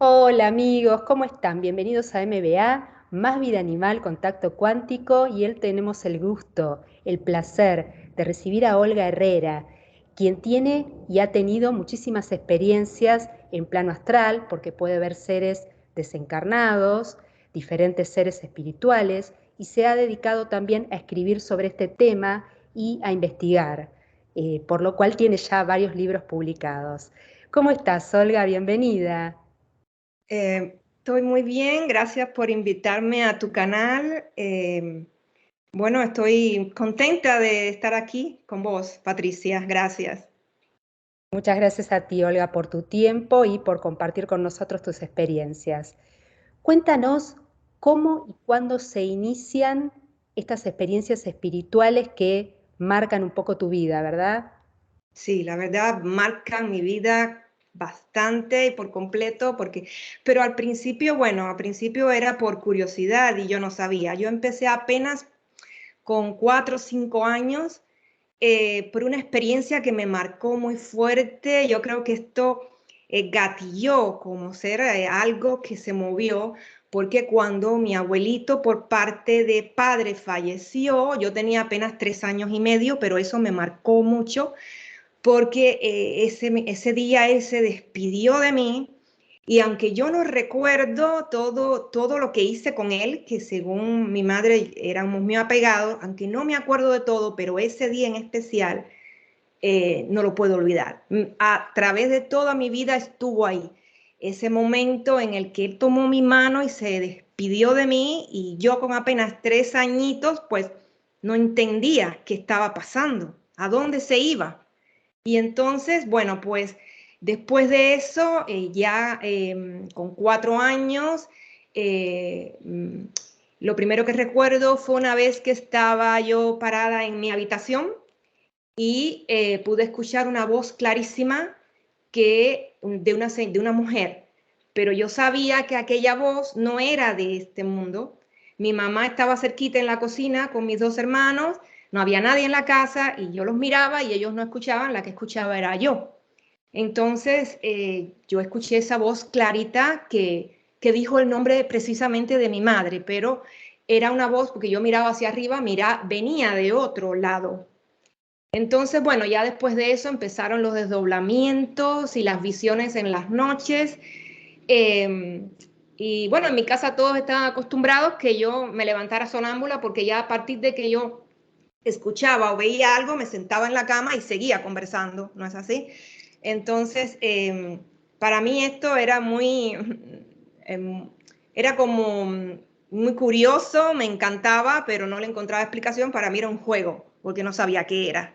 Hola amigos, ¿cómo están? Bienvenidos a MBA, Más Vida Animal, Contacto Cuántico, y hoy tenemos el gusto, el placer de recibir a Olga Herrera, quien tiene y ha tenido muchísimas experiencias en plano astral, porque puede ver seres desencarnados, diferentes seres espirituales, y se ha dedicado también a escribir sobre este tema y a investigar, por lo cual tiene ya varios libros publicados. ¿Cómo estás, Olga? Bienvenida. Estoy muy bien, gracias por invitarme a tu canal. Bueno, estoy contenta de estar aquí con vos, Patricia, gracias. Muchas gracias a ti, Olga, por tu tiempo y por compartir con nosotros tus experiencias. Cuéntanos cómo y cuándo se inician estas experiencias espirituales que marcan un poco tu vida, ¿verdad? Sí, la verdad marcan mi vida bastante y por completo, pero al principio, bueno, al principio era por curiosidad y yo no sabía. Yo empecé apenas con 4 o 5 años por una experiencia que me marcó muy fuerte. Yo creo que esto gatilló como ser algo que se movió, porque cuando mi abuelito por parte de padre falleció, yo tenía apenas 3 años y medio, pero eso me marcó mucho porque ese día él se despidió de mí. Y aunque yo no recuerdo todo lo que hice con él, que según mi madre éramos muy apegados, aunque no me acuerdo de todo, pero ese día en especial no lo puedo olvidar. A través de toda mi vida estuvo ahí. Ese momento en el que él tomó mi mano y se despidió de mí, y yo con apenas 3 añitos, pues no entendía qué estaba pasando, a dónde se iba. Y entonces, bueno, pues después de eso, ya con 4 años, eh, mm, lo primero que recuerdo fue una vez que estaba yo parada en mi habitación y pude escuchar una voz clarísima de una mujer, pero yo sabía que aquella voz no era de este mundo. Mi mamá estaba cerquita en la cocina con mis dos hermanos, no había nadie en la casa y yo los miraba y ellos no escuchaban, la que escuchaba era yo. Entonces yo escuché esa voz clarita que dijo el nombre precisamente de mi madre, pero era una voz, porque yo miraba hacia arriba, venía de otro lado. Entonces, bueno, ya después de eso empezaron los desdoblamientos y las visiones en las noches. Eh, y bueno, en mi casa todos estaban acostumbrados que yo me levantara sonámbula, porque ya a partir de que yo escuchaba o veía algo, me sentaba en la cama y seguía conversando, ¿no es así? Entonces, para mí esto era eh, era como muy curioso, me encantaba, pero no le encontraba explicación. Para mí era un juego, porque no sabía qué era.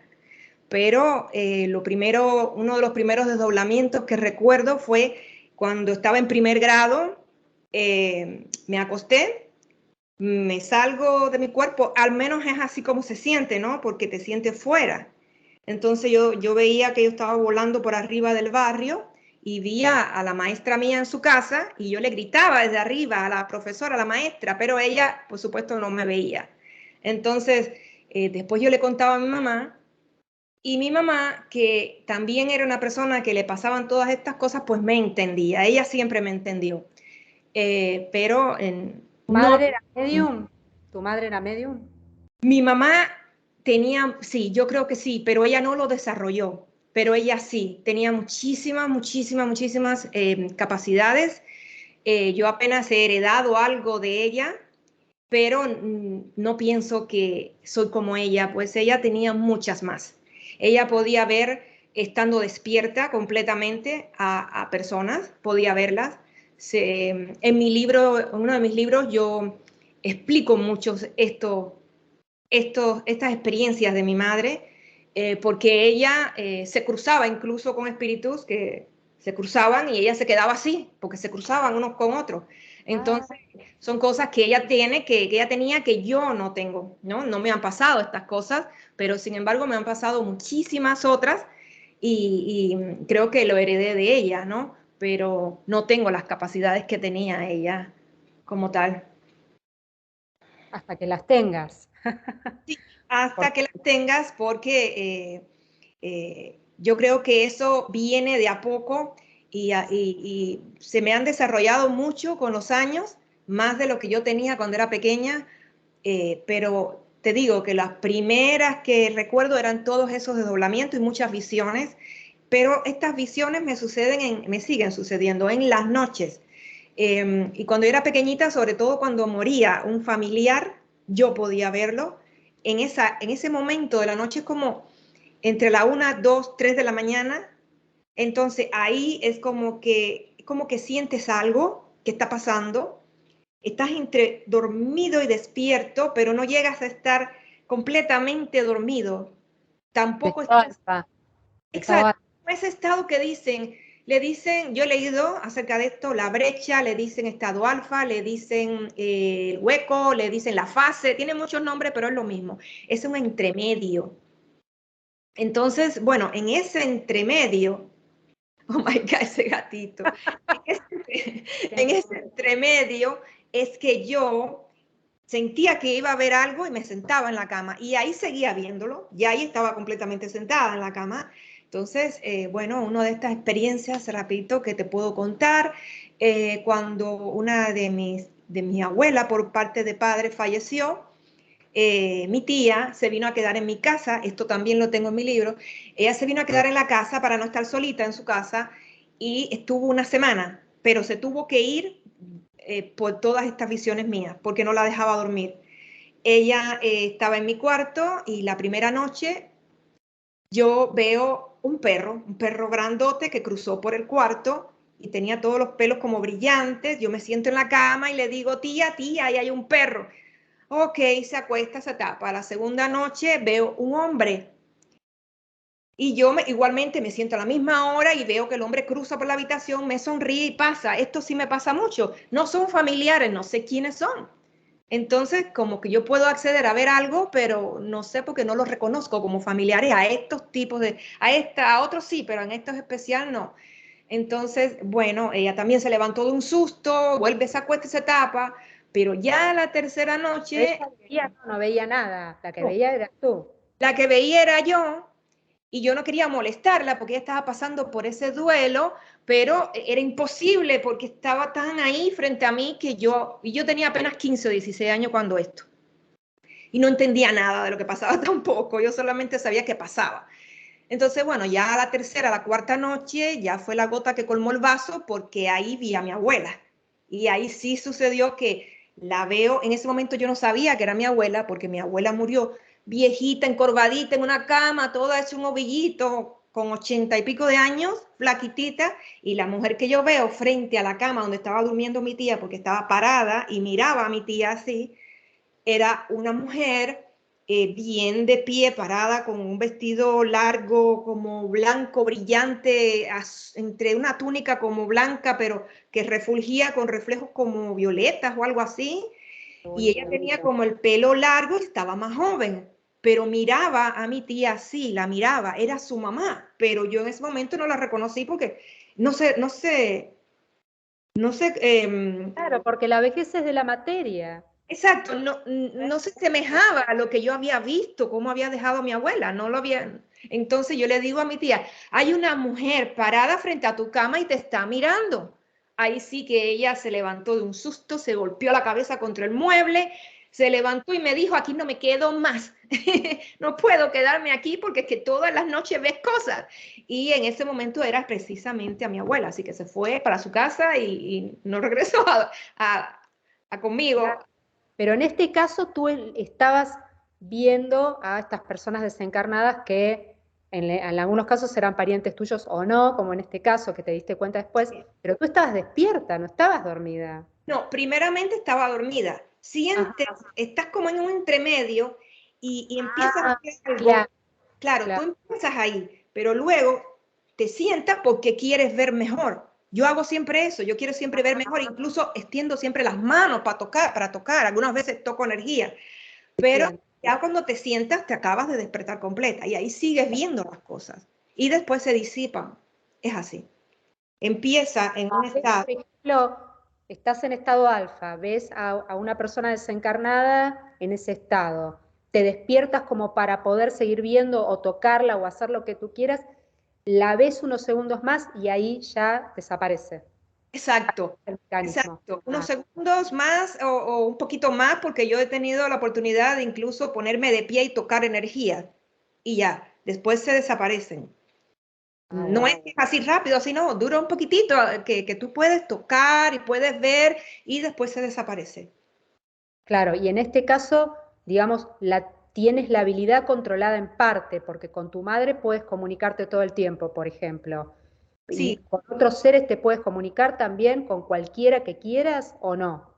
Pero uno de los primeros desdoblamientos que recuerdo fue cuando estaba en primer grado. Me acosté, me salgo de mi cuerpo, al menos es así como se siente, ¿no? Porque te sientes fuera. Entonces yo veía que yo estaba volando por arriba del barrio y vi a la maestra mía en su casa, y yo le gritaba desde arriba a la profesora, a la maestra, pero ella, por supuesto, no me veía. Entonces, después yo le contaba a mi mamá, y mi mamá, que también era una persona que le pasaban todas estas cosas, pues me entendía. Ella siempre me entendió. Pero ¿Tu no, madre era medium? ¿Tu madre era medium? mi mamá tenía, sí, yo creo que sí, pero ella no lo desarrolló. Pero ella sí, tenía muchísimas capacidades. Yo apenas he heredado algo de ella, pero no pienso que soy como ella, pues ella tenía muchas más. Ella podía ver, estando despierta completamente, a personas, podía verlas. En mi libro, en uno de mis libros, yo explico muchos estas experiencias de mi madre, porque ella se cruzaba incluso con espíritus que se cruzaban, y ella se quedaba así, porque se cruzaban unos con otros. Ah, Entonces, son cosas que ella tiene, que ella tenía, que yo no tengo, ¿no? No me han pasado estas cosas, pero sin embargo me han pasado muchísimas otras, y creo que lo heredé de ella, ¿no? Pero no tengo las capacidades que tenía ella como tal. hasta que las tengas. Sí, hasta que Porque las tengas, porque yo creo que eso viene de a poco, y se me han desarrollado mucho con los años, más de lo que yo tenía cuando era pequeña, pero te digo que las primeras que recuerdo eran todos esos desdoblamientos y muchas visiones, pero estas visiones me siguen sucediendo en las noches. Y cuando yo era pequeñita, sobre todo cuando moría un familiar, yo podía verlo. En ese momento de la noche es como entre la 1, 2, 3 de la mañana. Entonces ahí es como que sientes algo que está pasando. Estás entre dormido y despierto, pero no llegas a estar completamente dormido. Tampoco Estado estás. alfa, estado Exacto, alfa. ese estado que le dicen, yo he leído acerca de esto, la brecha, le dicen estado alfa, le dicen el hueco, le dicen la fase, tiene muchos nombres, pero es lo mismo, es un entremedio. Entonces, bueno, en ese entremedio, oh my God, ese gatito, en ese entremedio es que yo sentía que iba a ver algo y me sentaba en la cama y ahí seguía viéndolo, y ahí estaba completamente sentada en la cama. Entonces, bueno, una de estas experiencias, rapidito, que te puedo contar, cuando una de mis abuelas por parte de padre falleció, mi tía se vino a quedar en mi casa, esto también lo tengo en mi libro, ella se vino a quedar en la casa para no estar solita en su casa y estuvo una semana, pero se tuvo que ir por todas estas visiones mías, porque no la dejaba dormir. Ella estaba en mi cuarto y la primera noche yo veo un perro grandote que cruzó por el cuarto y tenía todos los pelos como brillantes. Yo me siento en la cama y le digo, tía, tía, ahí hay un perro. Ok, se acuesta, se tapa. La segunda noche veo un hombre y igualmente me siento a la misma hora y veo que el hombre cruza por la habitación, me sonríe y pasa. Esto sí me pasa mucho. No son familiares, no sé quiénes son. Entonces, como que yo puedo acceder a ver algo, pero no sé porque no los reconozco como familiares a estos tipos a otros sí, pero en estos especial no. Entonces, bueno, ella también se levantó de un susto, vuelve, se acuesta y se tapa, pero ya la tercera noche, Ella veía, no, no veía nada, la que veía eras tú. la que veía era yo, y yo no quería molestarla porque ella estaba pasando por ese duelo, pero era imposible porque estaba tan ahí frente a mí y yo tenía apenas 15 o 16 años cuando esto. Y no entendía nada de lo que pasaba tampoco, yo solamente sabía que pasaba. Entonces, bueno, ya a la tercera, la cuarta noche, ya fue la gota que colmó el vaso porque ahí vi a mi abuela. Y ahí sí sucedió que la veo, en ese momento yo no sabía que era mi abuela porque mi abuela murió viejita, encorvadita en una cama, toda hecha un ovillito, con 80 y pico de años, flaquitita, y la mujer que yo veo frente a la cama donde estaba durmiendo mi tía, porque estaba parada y miraba a mi tía así, era una mujer bien de pie, parada, con un vestido largo, como blanco, brillante, entre una túnica como blanca, pero que refulgía con reflejos como violetas o algo así. Y ella tenía como el pelo largo y estaba más joven, pero miraba a mi tía así, la miraba, era su mamá, pero yo en ese momento no la reconocí porque no sé, no sé, no sé, Claro, porque la vejez es de la materia. exacto, no se semejaba a lo que yo había visto, cómo había dejado a mi abuela, no lo había. Entonces yo le digo a mi tía, hay una mujer parada frente a tu cama y te está mirando. Ahí sí que ella se levantó de un susto, se golpeó la cabeza contra el mueble, se levantó y me dijo, aquí no me quedo más, no puedo quedarme aquí porque es que todas las noches ves cosas. Y en ese momento era precisamente a mi abuela, así que se fue para su casa y no regresó a conmigo. Pero en este caso tú estabas viendo a estas personas desencarnadas que en algunos casos eran parientes tuyos o no, como en este caso que te diste cuenta después, pero tú estabas despierta, no estabas dormida. No, primeramente estaba dormida. Sientes, Ajá. estás como en un entremedio y empiezas a Ah, hacer algo. claro, Claro, tú claro. empiezas ahí, pero luego te sientas porque quieres ver mejor. Yo hago siempre eso, yo quiero siempre ver mejor, incluso extiendo siempre las manos para tocar, algunas veces toco energía, pero Bien. ya cuando te sientas te acabas de despertar completa y ahí sigues viendo las cosas y después se disipan. Es así. Empieza en un Ves, estado. por ejemplo, estás en estado alfa, ves a una persona desencarnada en ese estado, te despiertas como para poder seguir viendo o tocarla o hacer lo que tú quieras, la ves unos segundos más y ahí ya desaparece. Exacto, El mecanismo. exacto. Unos segundos más o un poquito más, porque yo he tenido la oportunidad de incluso ponerme de pie y tocar energía. Y ya, después se desaparecen. No es Wow. que es así rápido, sino dura un poquitito, que tú puedes tocar y puedes ver y después se desaparece. Claro, y en este caso, digamos, tienes la habilidad controlada en parte, porque con tu madre puedes comunicarte todo el tiempo, por ejemplo. ¿Y Sí, con otros seres te puedes comunicar también con cualquiera que quieras o no?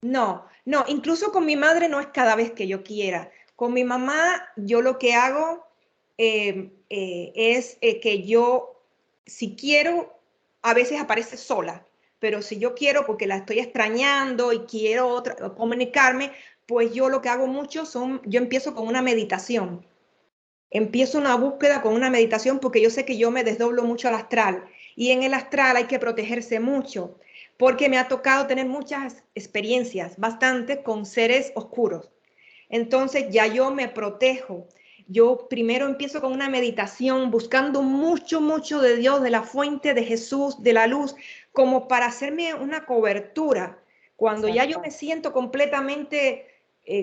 no, no, incluso con mi madre no es cada vez que yo quiera. Con mi mamá yo lo que hago es que yo, si quiero, a veces aparece sola, pero si yo quiero porque la estoy extrañando y quiero comunicarme, pues yo lo que hago mucho yo empiezo con una meditación. Empiezo una búsqueda con una meditación porque yo sé que yo me desdoblo mucho al astral y en el astral hay que protegerse mucho porque me ha tocado tener muchas experiencias, bastante con seres oscuros. Entonces ya yo me protejo. Yo primero empiezo con una meditación buscando mucho, mucho de Dios, de la fuente de Jesús, de la luz, como para hacerme una cobertura. Cuando ya yo Exacto. me siento completamente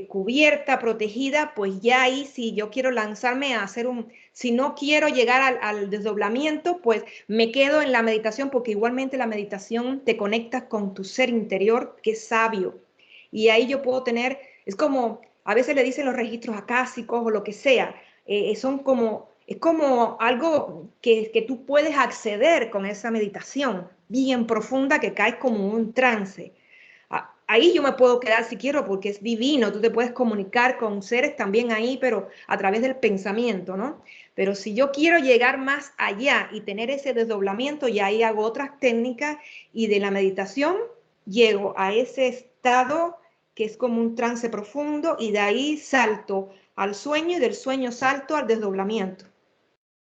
cubierta, protegida, pues ya ahí si yo quiero lanzarme a hacer si no quiero llegar al desdoblamiento, pues me quedo en la meditación porque igualmente la meditación te conectas con tu ser interior que es sabio. Y ahí yo puedo tener, es como, a veces le dicen los registros acásicos o lo que sea, es como algo que tú puedes acceder con esa meditación bien profunda que caes como un trance. Ahí yo me puedo quedar si quiero porque es divino, tú te puedes comunicar con seres también ahí, pero a través del pensamiento, ¿no? Pero si yo quiero llegar más allá y tener ese desdoblamiento, ya ahí hago otras técnicas y de la meditación llego a ese estado que es como un trance profundo y de ahí salto al sueño y del sueño salto al desdoblamiento.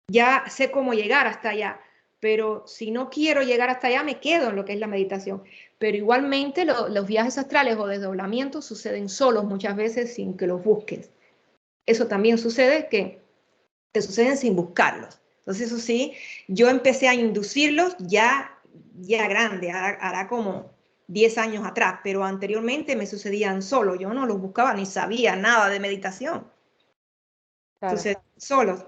Ya sé cómo llegar hasta allá, pero si no quiero llegar hasta allá, me quedo en lo que es la meditación. Pero igualmente los viajes astrales o desdoblamientos suceden solos muchas veces sin que los busques. Eso también sucede que te suceden sin buscarlos. Entonces, eso sí, yo empecé a inducirlos ya grande, hará como 10 años atrás, pero anteriormente me sucedían solo. Yo no los buscaba ni sabía nada de meditación. Claro. Sucedían solos.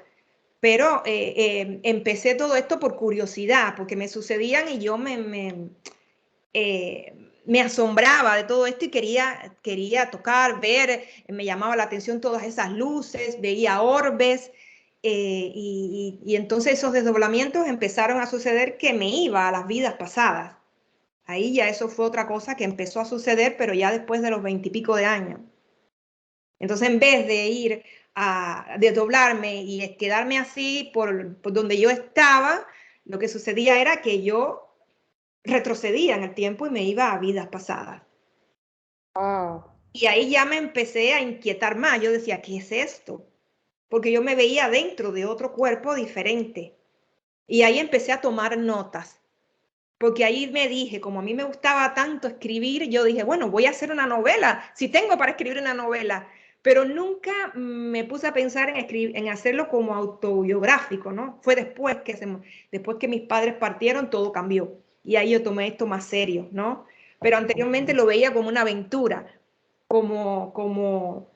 Pero empecé todo esto por curiosidad, porque me sucedían y yo me asombraba de todo esto y quería tocar, ver, me llamaba la atención todas esas luces, veía orbes, y entonces esos desdoblamientos empezaron a suceder que me iba a las vidas pasadas. Ahí ya eso fue otra cosa que empezó a suceder, pero ya después de los 20 y pico de años. Entonces, en vez de ir a desdoblarme y quedarme así por donde yo estaba, lo que sucedía era que yo retrocedía en el tiempo y me iba a vidas pasadas. Wow. Y ahí ya me empecé a inquietar más. Yo decía, ¿qué es esto? Porque yo me veía dentro de otro cuerpo diferente. Y ahí empecé a tomar notas. Porque ahí me dije, como a mí me gustaba tanto escribir, yo dije, bueno, voy a hacer una novela, si tengo para escribir una novela, pero nunca me puse a pensar en hacerlo como autobiográfico, ¿no? Fue después que mis padres partieron, todo cambió. Y ahí yo tomé esto más serio, ¿no? Pero anteriormente lo veía como una aventura, como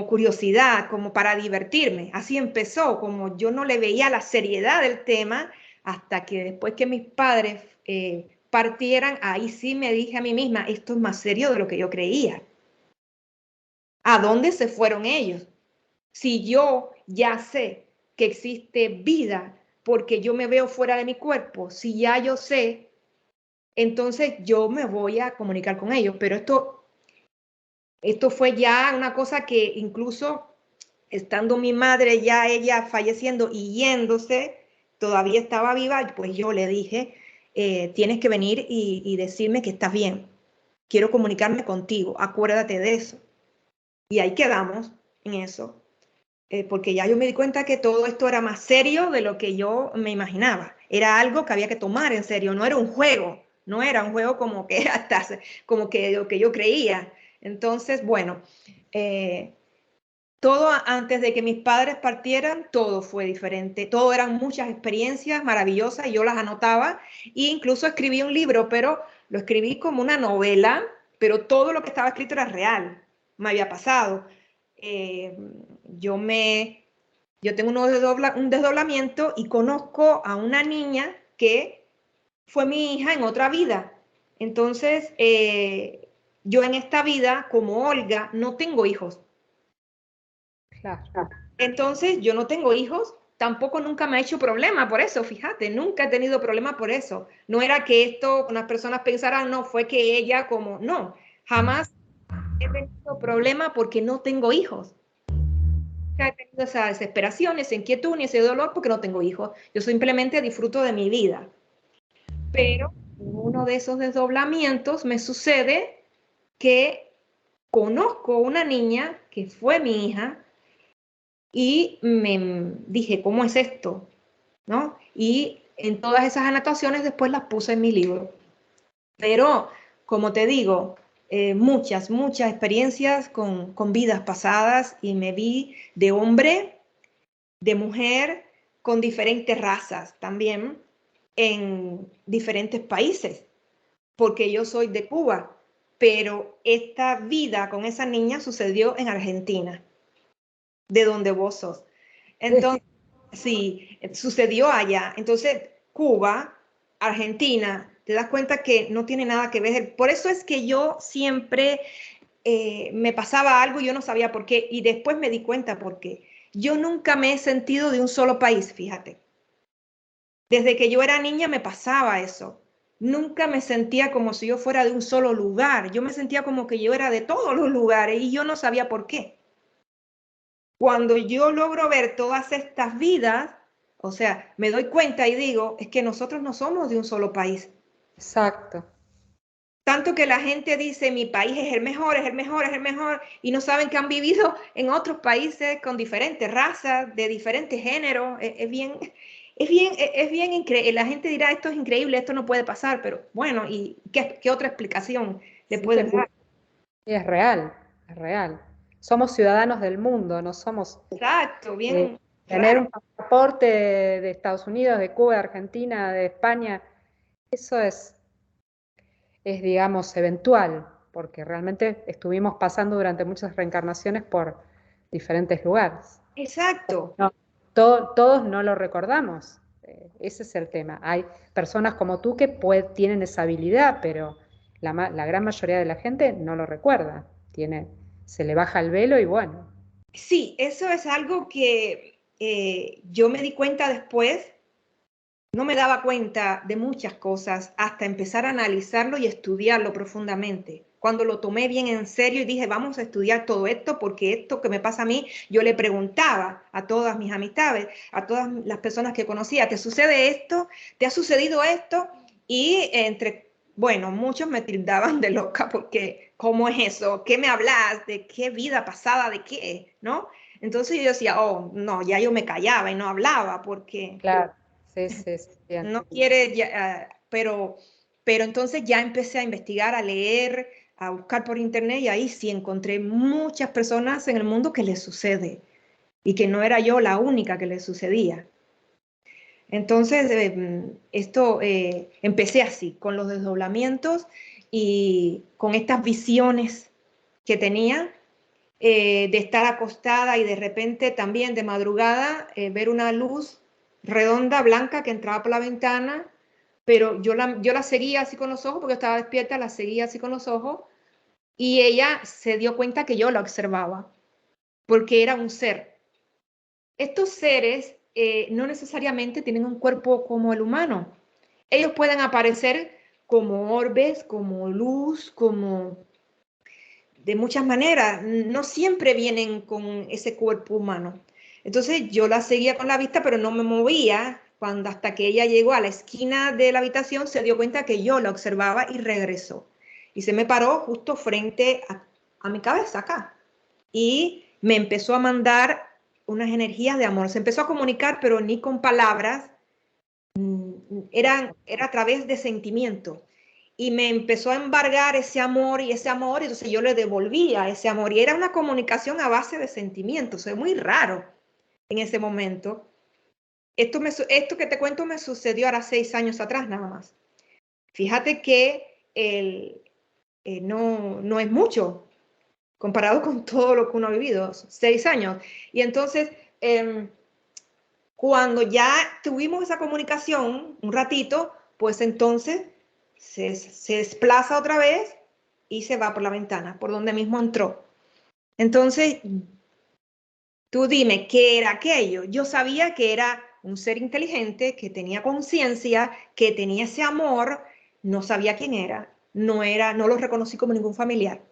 curiosidad, como para divertirme. Así empezó, como yo no le veía la seriedad del tema, hasta que después que mis padres partieran, ahí sí me dije a mí misma, esto es más serio de lo que yo creía. ¿A dónde se fueron ellos? Si yo ya sé que existe vida porque yo me veo fuera de mi cuerpo, si ya yo sé, entonces yo me voy a comunicar con ellos. Pero esto fue ya una cosa que incluso estando mi madre ya ella falleciendo y yéndose, todavía estaba viva, pues yo le dije, tienes que venir y decirme que estás bien. Quiero comunicarme contigo, acuérdate de eso. Y ahí quedamos en eso, porque ya yo me di cuenta que todo esto era más serio de lo que yo me imaginaba. Era algo que había que tomar en serio, no era un juego, no era un juego como que hasta como que lo que yo creía. Entonces, bueno, eh, Todo antes de que mis padres partieran, todo fue diferente. Todo eran muchas experiencias maravillosas y yo las anotaba e incluso escribí un libro, pero lo escribí como una novela, pero todo lo que estaba escrito era real, me había pasado. Eh, yo me, yo tengo un desdoblamiento y conozco a una niña que fue mi hija en otra vida. Entonces, yo en esta vida, como Olga, no tengo hijos. Claro. Entonces, yo no tengo hijos, tampoco nunca me ha hecho problema por eso, fíjate, nunca he tenido problema por eso. No era que esto, unas personas pensaran, no, fue que ella como, no, jamás he tenido problema porque no tengo hijos. Nunca he tenido esa desesperación, esa inquietud, ni ese dolor porque no tengo hijos. Yo simplemente disfruto de mi vida. Pero en uno de esos desdoblamientos me sucede que conozco una niña que fue mi hija y me dije, ¿cómo es esto? ¿No? Y en todas esas anotaciones después las puse en mi libro. Pero, como te digo, muchas experiencias con vidas pasadas y me vi de hombre, de mujer, con diferentes razas también en diferentes países, porque yo soy de Cuba, pero esta vida con esa niña sucedió en Argentina, de donde vos sos. Entonces, sí, sucedió allá. Entonces, Cuba, Argentina, te das cuenta que no tiene nada que ver. Por eso es que yo siempre me pasaba algo y yo no sabía por qué. Y después me di cuenta por qué. Yo nunca me he sentido de un solo país, fíjate. Desde que yo era niña me pasaba eso. Nunca me sentía como si yo fuera de un solo lugar. Yo me sentía como que yo era de todos los lugares y yo no sabía por qué. Cuando yo logro ver todas estas vidas, o sea, me doy cuenta y digo, es que nosotros no somos de un solo país. Exacto. Tanto que la gente dice, mi país es el mejor, es el mejor, es el mejor, y no saben que han vivido en otros países con diferentes razas, de diferentes géneros. Es bien increíble. La gente dirá, esto es increíble, esto no puede pasar, pero bueno, ¿y qué otra explicación le Sí, puedes dar? es real, es real. Somos ciudadanos del mundo, no somos Exacto, eh, bien tener raro. un pasaporte de Estados Unidos, de Cuba, de Argentina, de España. Eso digamos, eventual, porque realmente estuvimos pasando durante muchas reencarnaciones por diferentes lugares. Exacto. No, todos no lo recordamos. Ese es el tema. Hay personas como tú que tienen esa habilidad, pero la gran mayoría de la gente no lo recuerda. Se le baja el velo y bueno. Sí, eso es algo que yo me di cuenta después. No me daba cuenta de muchas cosas hasta empezar a analizarlo y estudiarlo profundamente. Cuando lo tomé bien en serio y dije, vamos a estudiar todo esto, porque esto que me pasa a mí, yo le preguntaba a todas mis amistades, a todas las personas que conocía, ¿te sucede esto? ¿Te ha sucedido esto? Y bueno, muchos me tildaban de loca porque, ¿cómo es eso? ¿Qué me hablas? ¿De qué vida pasada? ¿De qué? ¿No? Entonces yo decía, oh, no, ya yo me callaba y no hablaba porque Claro, sí, sí, sí, bien. no quiere, pero entonces ya empecé a investigar, a leer, a buscar por internet y ahí sí encontré muchas personas en el mundo que les sucede y que no era yo la única que les sucedía. Entonces, empecé así, con los desdoblamientos y con estas visiones que tenía de estar acostada y de repente también de madrugada ver una luz redonda, blanca, que entraba por la ventana, pero yo la seguía así con los ojos, porque estaba despierta, la seguía así con los ojos, y ella se dio cuenta que yo la observaba, porque era un ser. Estos seres no necesariamente tienen un cuerpo como el humano. Ellos pueden aparecer como orbes, como luz, como de muchas maneras, no siempre vienen con ese cuerpo humano. Entonces yo la seguía con la vista, pero no me movía. Cuando hasta que ella llegó a la esquina de la habitación, se dio cuenta que yo la observaba y regresó. Y se me paró justo frente a mi cabeza acá. Y me empezó a mandar unas energías de amor. Se empezó a comunicar, pero ni con palabras, era a través de sentimientos. y me empezó a embargar ese amor y entonces yo le devolvía ese amor y era una comunicación a base de sentimientos, es muy raro en ese momento. Esto que te cuento me sucedió ahora 6 años atrás nada más. Fíjate que no es mucho comparado con todo lo que uno ha vivido, 6 años. Y entonces, cuando ya tuvimos esa comunicación un ratito, pues entonces se desplaza otra vez y se va por la ventana, por donde mismo entró. Entonces, tú dime, ¿qué era aquello? Yo sabía que era un ser inteligente, que tenía conciencia, que tenía ese amor, no sabía quién era, no lo reconocí como ningún familiar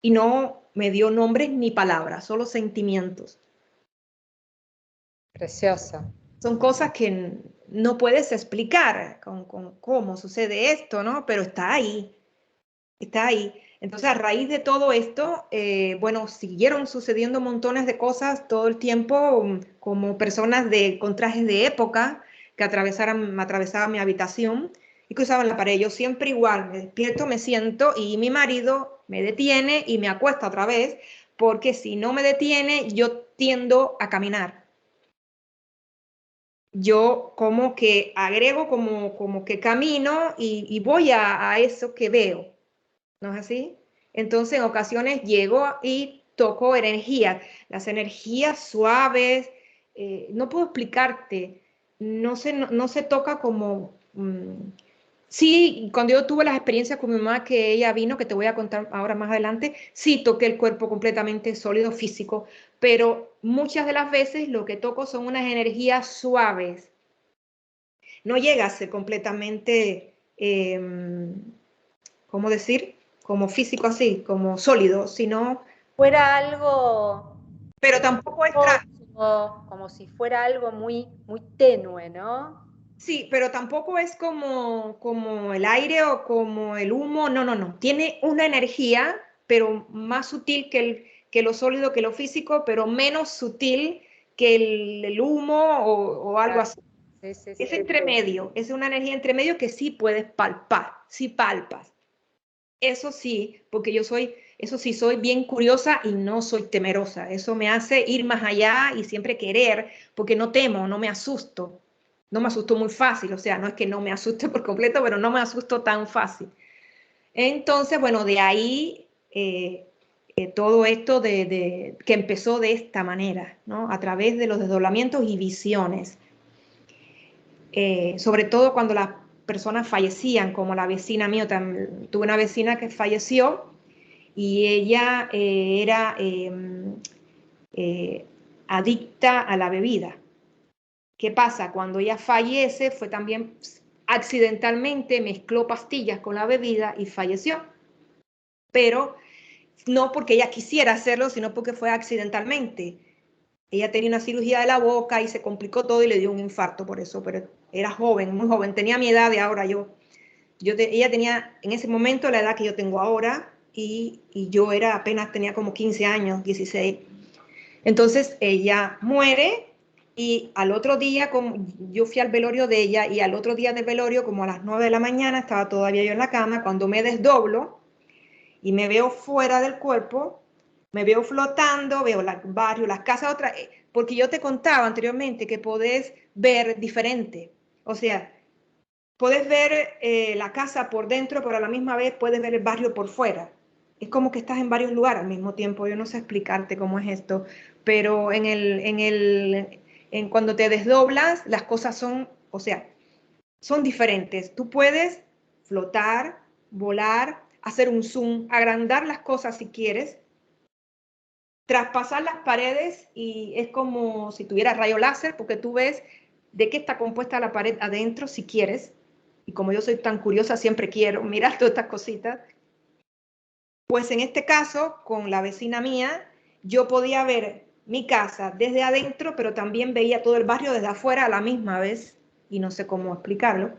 y no me dio nombres ni palabras, solo sentimientos. Precioso. Son cosas que no puedes explicar con cómo sucede esto, ¿no? Pero está ahí, está ahí. Entonces, a raíz de todo esto, bueno, siguieron sucediendo montones de cosas todo el tiempo, como personas con trajes de época que atravesaban mi habitación y cruzaban la pared. Yo siempre igual, me despierto, me siento y mi marido me detiene y me acuesta otra vez, porque si no me detiene, yo tiendo a caminar. Yo como que agrego, como que camino y voy a eso que veo, ¿no es así? Entonces en ocasiones llego y toco energías, las energías suaves, no puedo explicarte, no se toca como... sí, cuando yo tuve las experiencias con mi mamá, que ella vino, que te voy a contar ahora más adelante, sí toqué el cuerpo completamente sólido, físico, pero muchas de las veces lo que toco son unas energías suaves. No llega a ser completamente, ¿cómo decir? Como físico así, como sólido, sino, Fuera algo pero tampoco es, como si fuera algo muy, muy tenue, ¿no? sí, pero tampoco es como el aire o como el humo, no. Tiene una energía, pero más sutil que lo sólido, que lo físico, pero menos sutil que el humo o algo Claro. así. Sí, sí, Es sí. entre medio, es una energía entre medio que sí puedes palpar, sí palpas. Eso sí, porque eso sí, soy bien curiosa y no soy temerosa. Eso me hace ir más allá y siempre querer, porque no temo, no me asusto. No me asusto muy fácil, o sea, no es que no me asuste por completo, pero no me asusto tan fácil. Entonces, bueno, de ahí todo esto que empezó de esta manera, ¿no? A través de los desdoblamientos y visiones. Sobre todo cuando las personas fallecían, como la vecina mía, tuve una vecina que falleció y ella era eh, adicta a la bebida. ¿Qué pasa? Cuando ella fallece fue también accidentalmente, mezcló pastillas con la bebida y falleció. Pero no porque ella quisiera hacerlo, sino porque fue accidentalmente. Ella tenía una cirugía de la boca y se complicó todo y le dio un infarto por eso, pero era joven, muy joven, tenía mi edad de ahora yo. Ella tenía en ese momento la edad que yo tengo ahora y yo apenas tenía como 15 años, 16. Entonces ella muere y al otro día, como yo fui al velorio de ella y al otro día del velorio, como a las 9 de la mañana, estaba todavía yo en la cama, cuando me desdoblo y me veo fuera del cuerpo, me veo flotando, veo el barrio, las casas, otras, porque yo te contaba anteriormente que podés ver diferente, o sea, puedes ver la casa por dentro, pero a la misma vez puedes ver el barrio por fuera. Es como que estás en varios lugares al mismo tiempo. Yo no sé explicarte cómo es esto, pero cuando te desdoblas, las cosas son, o sea, son diferentes. Tú puedes flotar, volar, hacer un zoom, agrandar las cosas si quieres, traspasar las paredes y es como si tuvieras rayo láser porque tú ves de qué está compuesta la pared adentro si quieres. Y como yo soy tan curiosa, siempre quiero mirar todas estas cositas. Pues en este caso, con la vecina mía, yo podía ver mi casa desde adentro, pero también veía todo el barrio desde afuera a la misma vez, y no sé cómo explicarlo.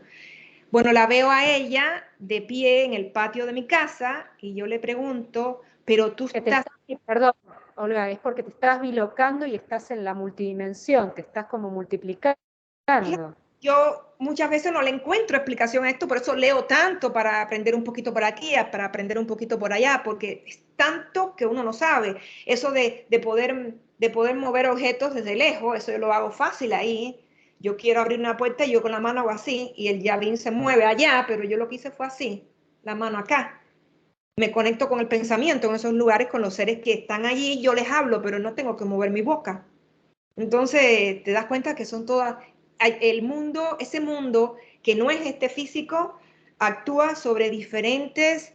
Bueno, la veo a ella de pie en el patio de mi casa y yo le pregunto, pero tú estás... Perdón, Olga, es porque te estás bilocando y estás en la multidimensión, te estás como multiplicando. yo muchas veces no le encuentro explicación a esto, por eso leo tanto para aprender un poquito por aquí, para aprender un poquito por allá, porque es tanto que uno no sabe. Eso de poder mover objetos desde lejos, eso yo lo hago fácil ahí. Yo quiero abrir una puerta y yo con la mano hago así y el llavín se mueve allá, pero yo lo que hice fue así, la mano acá. Me conecto con el pensamiento en esos lugares, con los seres que están allí, yo les hablo, pero no tengo que mover mi boca. Entonces te das cuenta que son todas, el mundo, ese mundo que no es este físico, actúa sobre diferentes,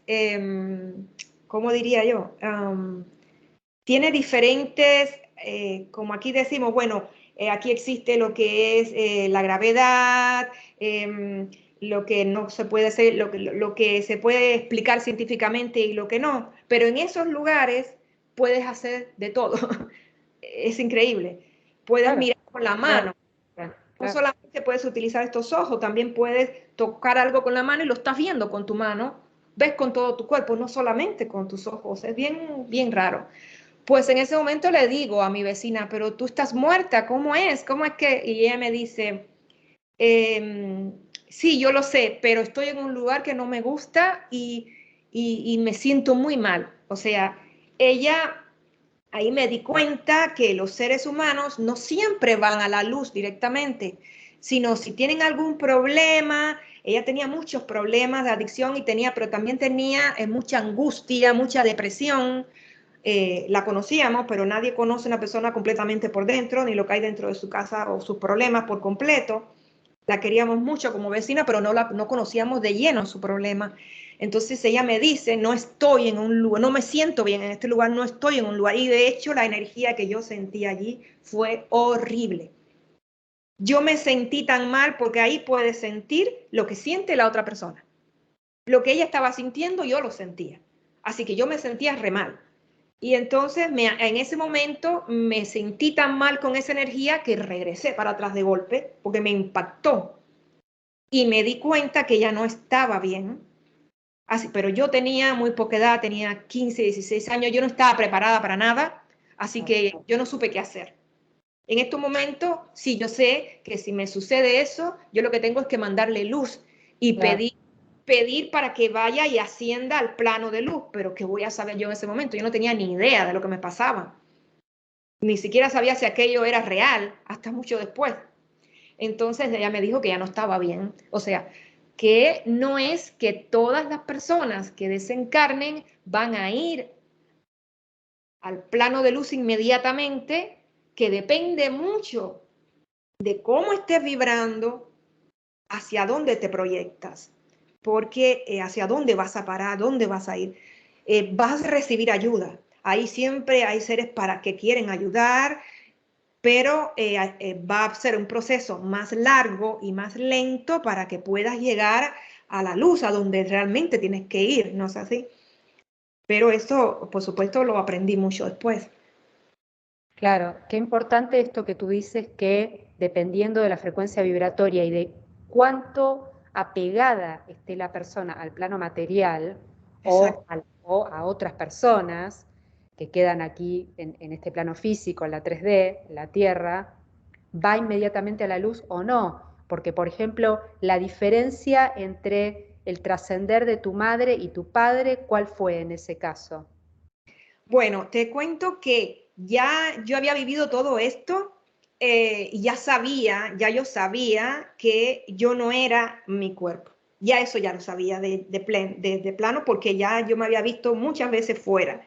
¿cómo diría yo? Tiene diferentes, como aquí decimos, bueno, aquí existe lo que es la gravedad, lo que no se puede hacer, lo que se puede explicar científicamente y lo que no, pero en esos lugares puedes hacer de todo. Es increíble. Puedes Claro, mirar con la claro, mano. claro, No claro. solamente puedes utilizar estos ojos, también puedes tocar algo con la mano y lo estás viendo con tu mano. Ves con todo tu cuerpo, no solamente con tus ojos. Es bien, bien raro. Pues en ese momento le digo a mi vecina, pero tú estás muerta, ¿cómo es? ¿Cómo es que? Y ella me dice, sí, yo lo sé, pero estoy en un lugar que no me gusta y me siento muy mal. O sea, ella ahí me di cuenta que los seres humanos no siempre van a la luz directamente, sino si tienen algún problema. Ella tenía muchos problemas de adicción y tenía, pero también tenía mucha angustia, mucha depresión. La conocíamos, pero nadie conoce a una persona completamente por dentro, ni lo que hay dentro de su casa o sus problemas por completo. La queríamos mucho como vecina, pero no conocíamos de lleno su problema. Entonces ella me dice, no estoy en un lugar, no me siento bien en este lugar, no estoy en un lugar. Y de hecho la energía que yo sentí allí fue horrible. Yo me sentí tan mal porque ahí puedes sentir lo que siente la otra persona. Lo que ella estaba sintiendo, yo lo sentía. Así que yo me sentía re mal. Y entonces en ese momento me sentí tan mal con esa energía que regresé para atrás de golpe porque me impactó y me di cuenta que ya no estaba bien. Así, pero yo tenía muy poca edad, tenía 15, 16 años, yo no estaba preparada para nada, así que yo no supe qué hacer. En estos momentos, sí, yo sé que si me sucede eso, yo lo que tengo es que mandarle luz y Claro. pedir para que vaya y ascienda al plano de luz, pero ¿qué voy a saber yo en ese momento? Yo no tenía ni idea de lo que me pasaba, ni siquiera sabía si aquello era real hasta mucho después. Entonces ella me dijo que ya no estaba bien. O sea, que no es que todas las personas que desencarnen van a ir al plano de luz inmediatamente, que depende mucho de cómo estés vibrando, hacia dónde te proyectas, porque hacia dónde vas a parar, dónde vas a ir. Vas a recibir ayuda. Ahí siempre hay seres para que quieren ayudar, pero va a ser un proceso más largo y más lento para que puedas llegar a la luz, a donde realmente tienes que ir, ¿no es así? Pero eso, por supuesto, lo aprendí mucho después. Claro, qué importante esto que tú dices que dependiendo de la frecuencia vibratoria y de cuánto apegada esté la persona al plano material Exacto. o a otras personas que quedan aquí en este plano físico, en la 3D, en la Tierra, va inmediatamente a la luz o no. Porque, por ejemplo, la diferencia entre el trascender de tu madre y tu padre, ¿cuál fue en ese caso? Bueno, te cuento que ya yo había vivido todo esto y ya yo sabía que yo no era mi cuerpo. Ya eso ya lo sabía de plano porque ya yo me había visto muchas veces fuera,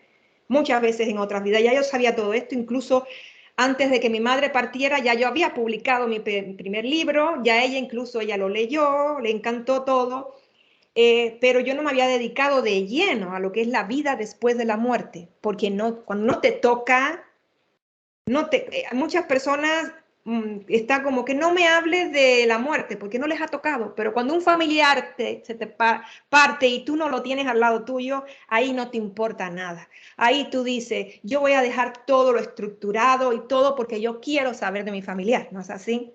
muchas veces en otras vidas. Ya yo sabía todo esto, incluso antes de que mi madre partiera, ya yo había publicado mi primer libro, ya ella incluso ella lo leyó, le encantó todo. Pero yo no me había dedicado de lleno a lo que es la vida después de la muerte, porque no, cuando no te toca, muchas personas está como que no me hables de la muerte, porque no les ha tocado, pero cuando un familiar se te parte y tú no lo tienes al lado tuyo, ahí no te importa nada. Ahí tú dices, yo voy a dejar todo lo estructurado y todo porque yo quiero saber de mi familiar, ¿no es así?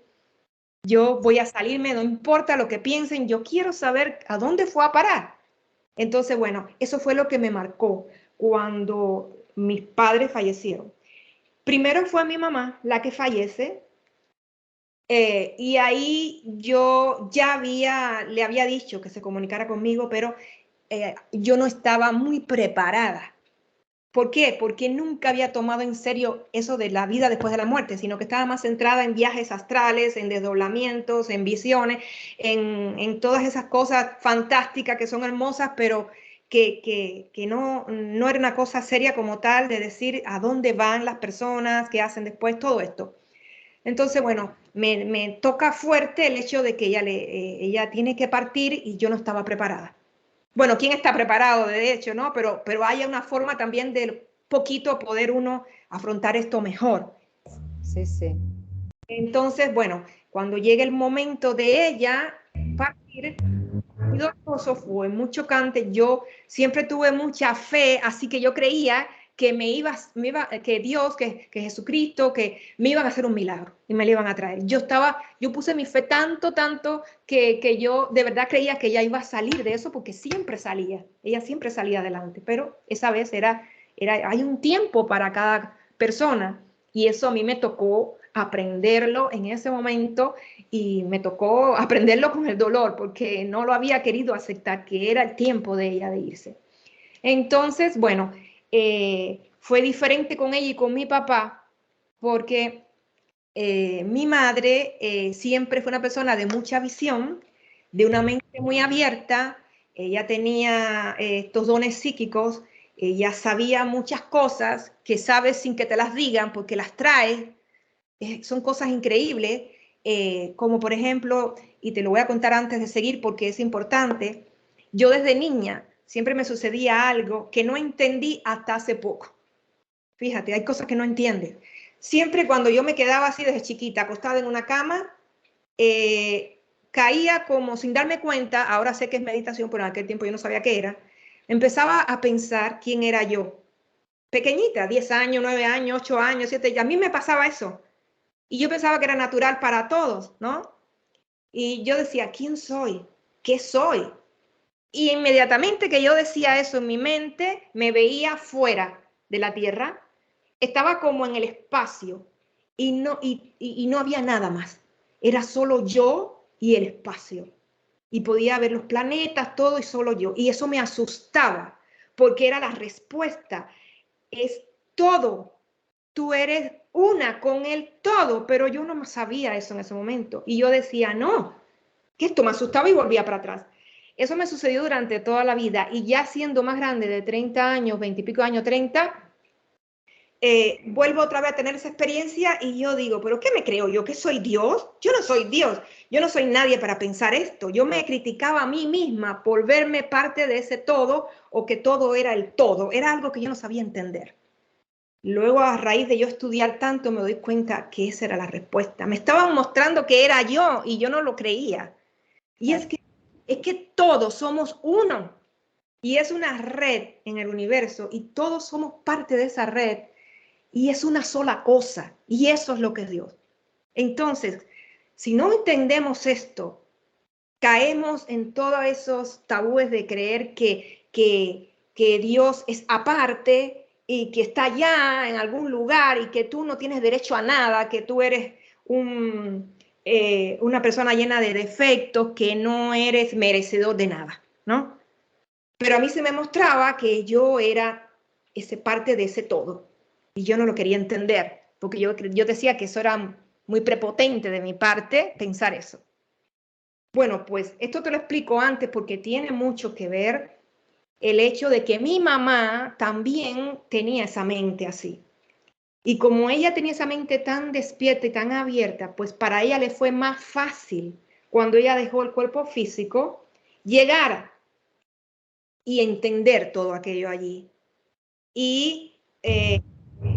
Yo voy a salirme, no importa lo que piensen, yo quiero saber a dónde fue a parar. Entonces, bueno, eso fue lo que me marcó cuando mis padres fallecieron. Primero fue mi mamá la que fallece Y ahí yo ya le había dicho que se comunicara conmigo, pero yo no estaba muy preparada. ¿Por qué? Porque nunca había tomado en serio eso de la vida después de la muerte, sino que estaba más centrada en viajes astrales, en desdoblamientos, en visiones, en todas esas cosas fantásticas que son hermosas, pero que no era una cosa seria como tal de decir a dónde van las personas, qué hacen después, todo esto. Entonces, bueno, me toca fuerte el hecho de que ella tiene que partir y yo no estaba preparada. Bueno, ¿quién está preparado de hecho, no? Pero hay una forma también de poquito poder uno afrontar esto mejor. Sí, sí. Entonces, bueno, cuando llega el momento de ella partir, muy doloroso, fue muy chocante. Yo siempre tuve mucha fe, así que yo creía que que Dios, que Jesucristo, que me iban a hacer un milagro y me lo iban a traer. Yo puse mi fe tanto que yo de verdad creía que ella iba a salir de eso porque ella siempre salía adelante, pero esa vez hay un tiempo para cada persona y eso a mí me tocó aprenderlo en ese momento y me tocó aprenderlo con el dolor porque no lo había querido aceptar, que era el tiempo de ella de irse. Entonces, bueno, fue diferente con ella y con mi papá porque mi madre siempre fue una persona de mucha visión, de una mente muy abierta, ella tenía estos dones psíquicos, ella sabía muchas cosas que sabes sin que te las digan porque las trae, son cosas increíbles, como por ejemplo, y te lo voy a contar antes de seguir porque es importante, yo desde niña siempre me sucedía algo que no entendí hasta hace poco. Fíjate, hay cosas que no entiendes. Siempre cuando yo me quedaba así desde chiquita, acostada en una cama, eh, caía como sin darme cuenta, ahora sé que es meditación, pero en aquel tiempo yo no sabía qué era, empezaba a pensar quién era yo. Pequeñita, 10 años, 9 años, 8 años, 7, y a mí me pasaba eso. Y yo pensaba que era natural para todos, ¿no? Y yo decía, ¿quién soy? ¿Qué soy? Y inmediatamente que yo decía eso en mi mente, me veía fuera de la Tierra, estaba como en el espacio y no había nada más. Era solo yo y el espacio. Y podía ver los planetas, todo y solo yo. Y eso me asustaba, porque era la respuesta. Es todo. Tú eres una con el todo, pero yo no sabía eso en ese momento. Y yo decía, no, que esto me asustaba y volvía para atrás. Eso me sucedió durante toda la vida y ya siendo más grande de 30 años, 20 y pico años, 30, vuelvo otra vez a tener esa experiencia y yo digo, ¿pero qué me creo yo? ¿Que soy Dios? Yo no soy Dios, yo no soy nadie para pensar esto. Yo me criticaba a mí misma por verme parte de ese todo o que todo era el todo. Era algo que yo no sabía entender. Luego, a raíz de yo estudiar tanto, me doy cuenta que esa era la respuesta. Me estaban mostrando que era yo y yo no lo creía. Y es que todos somos uno. Y es una red en el universo y todos somos parte de esa red y es una sola cosa. Y eso es lo que es Dios. Entonces, si no entendemos esto, caemos en todos esos tabúes de creer que Dios es aparte y que está allá en algún lugar y que tú no tienes derecho a nada, que tú eres una persona llena de defectos, que no eres merecedor de nada, ¿no? Pero a mí se me mostraba que yo era ese parte de ese todo y yo no lo quería entender, porque yo decía que eso era muy prepotente de mi parte pensar eso. Bueno, pues esto te lo explico antes porque tiene mucho que ver el hecho de que mi mamá también tenía esa mente así. Y como ella tenía esa mente tan despierta y tan abierta, pues para ella le fue más fácil cuando ella dejó el cuerpo físico llegar y entender todo aquello allí. Y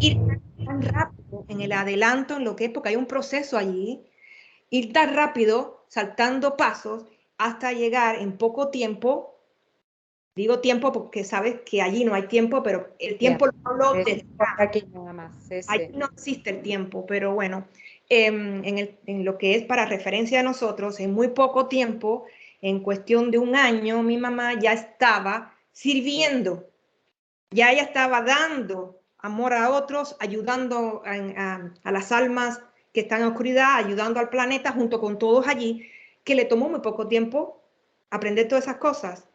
ir tan rápido en el adelanto, en lo que es, porque hay un proceso allí, ir tan rápido, saltando pasos, hasta llegar en poco tiempo. Digo tiempo porque sabes que allí no hay tiempo, pero el tiempo lo hablo desde acá. Aquí nada más, sí, Allí sí. no existe el tiempo, pero bueno, en lo que es para referencia a nosotros, en muy poco tiempo, en cuestión de un año, mi mamá ya estaba sirviendo, ya ella estaba dando amor a otros, ayudando a las almas que está en oscuridad, ayudando al planeta junto con todos allí, que le tomó muy poco tiempo aprender todas esas cosas,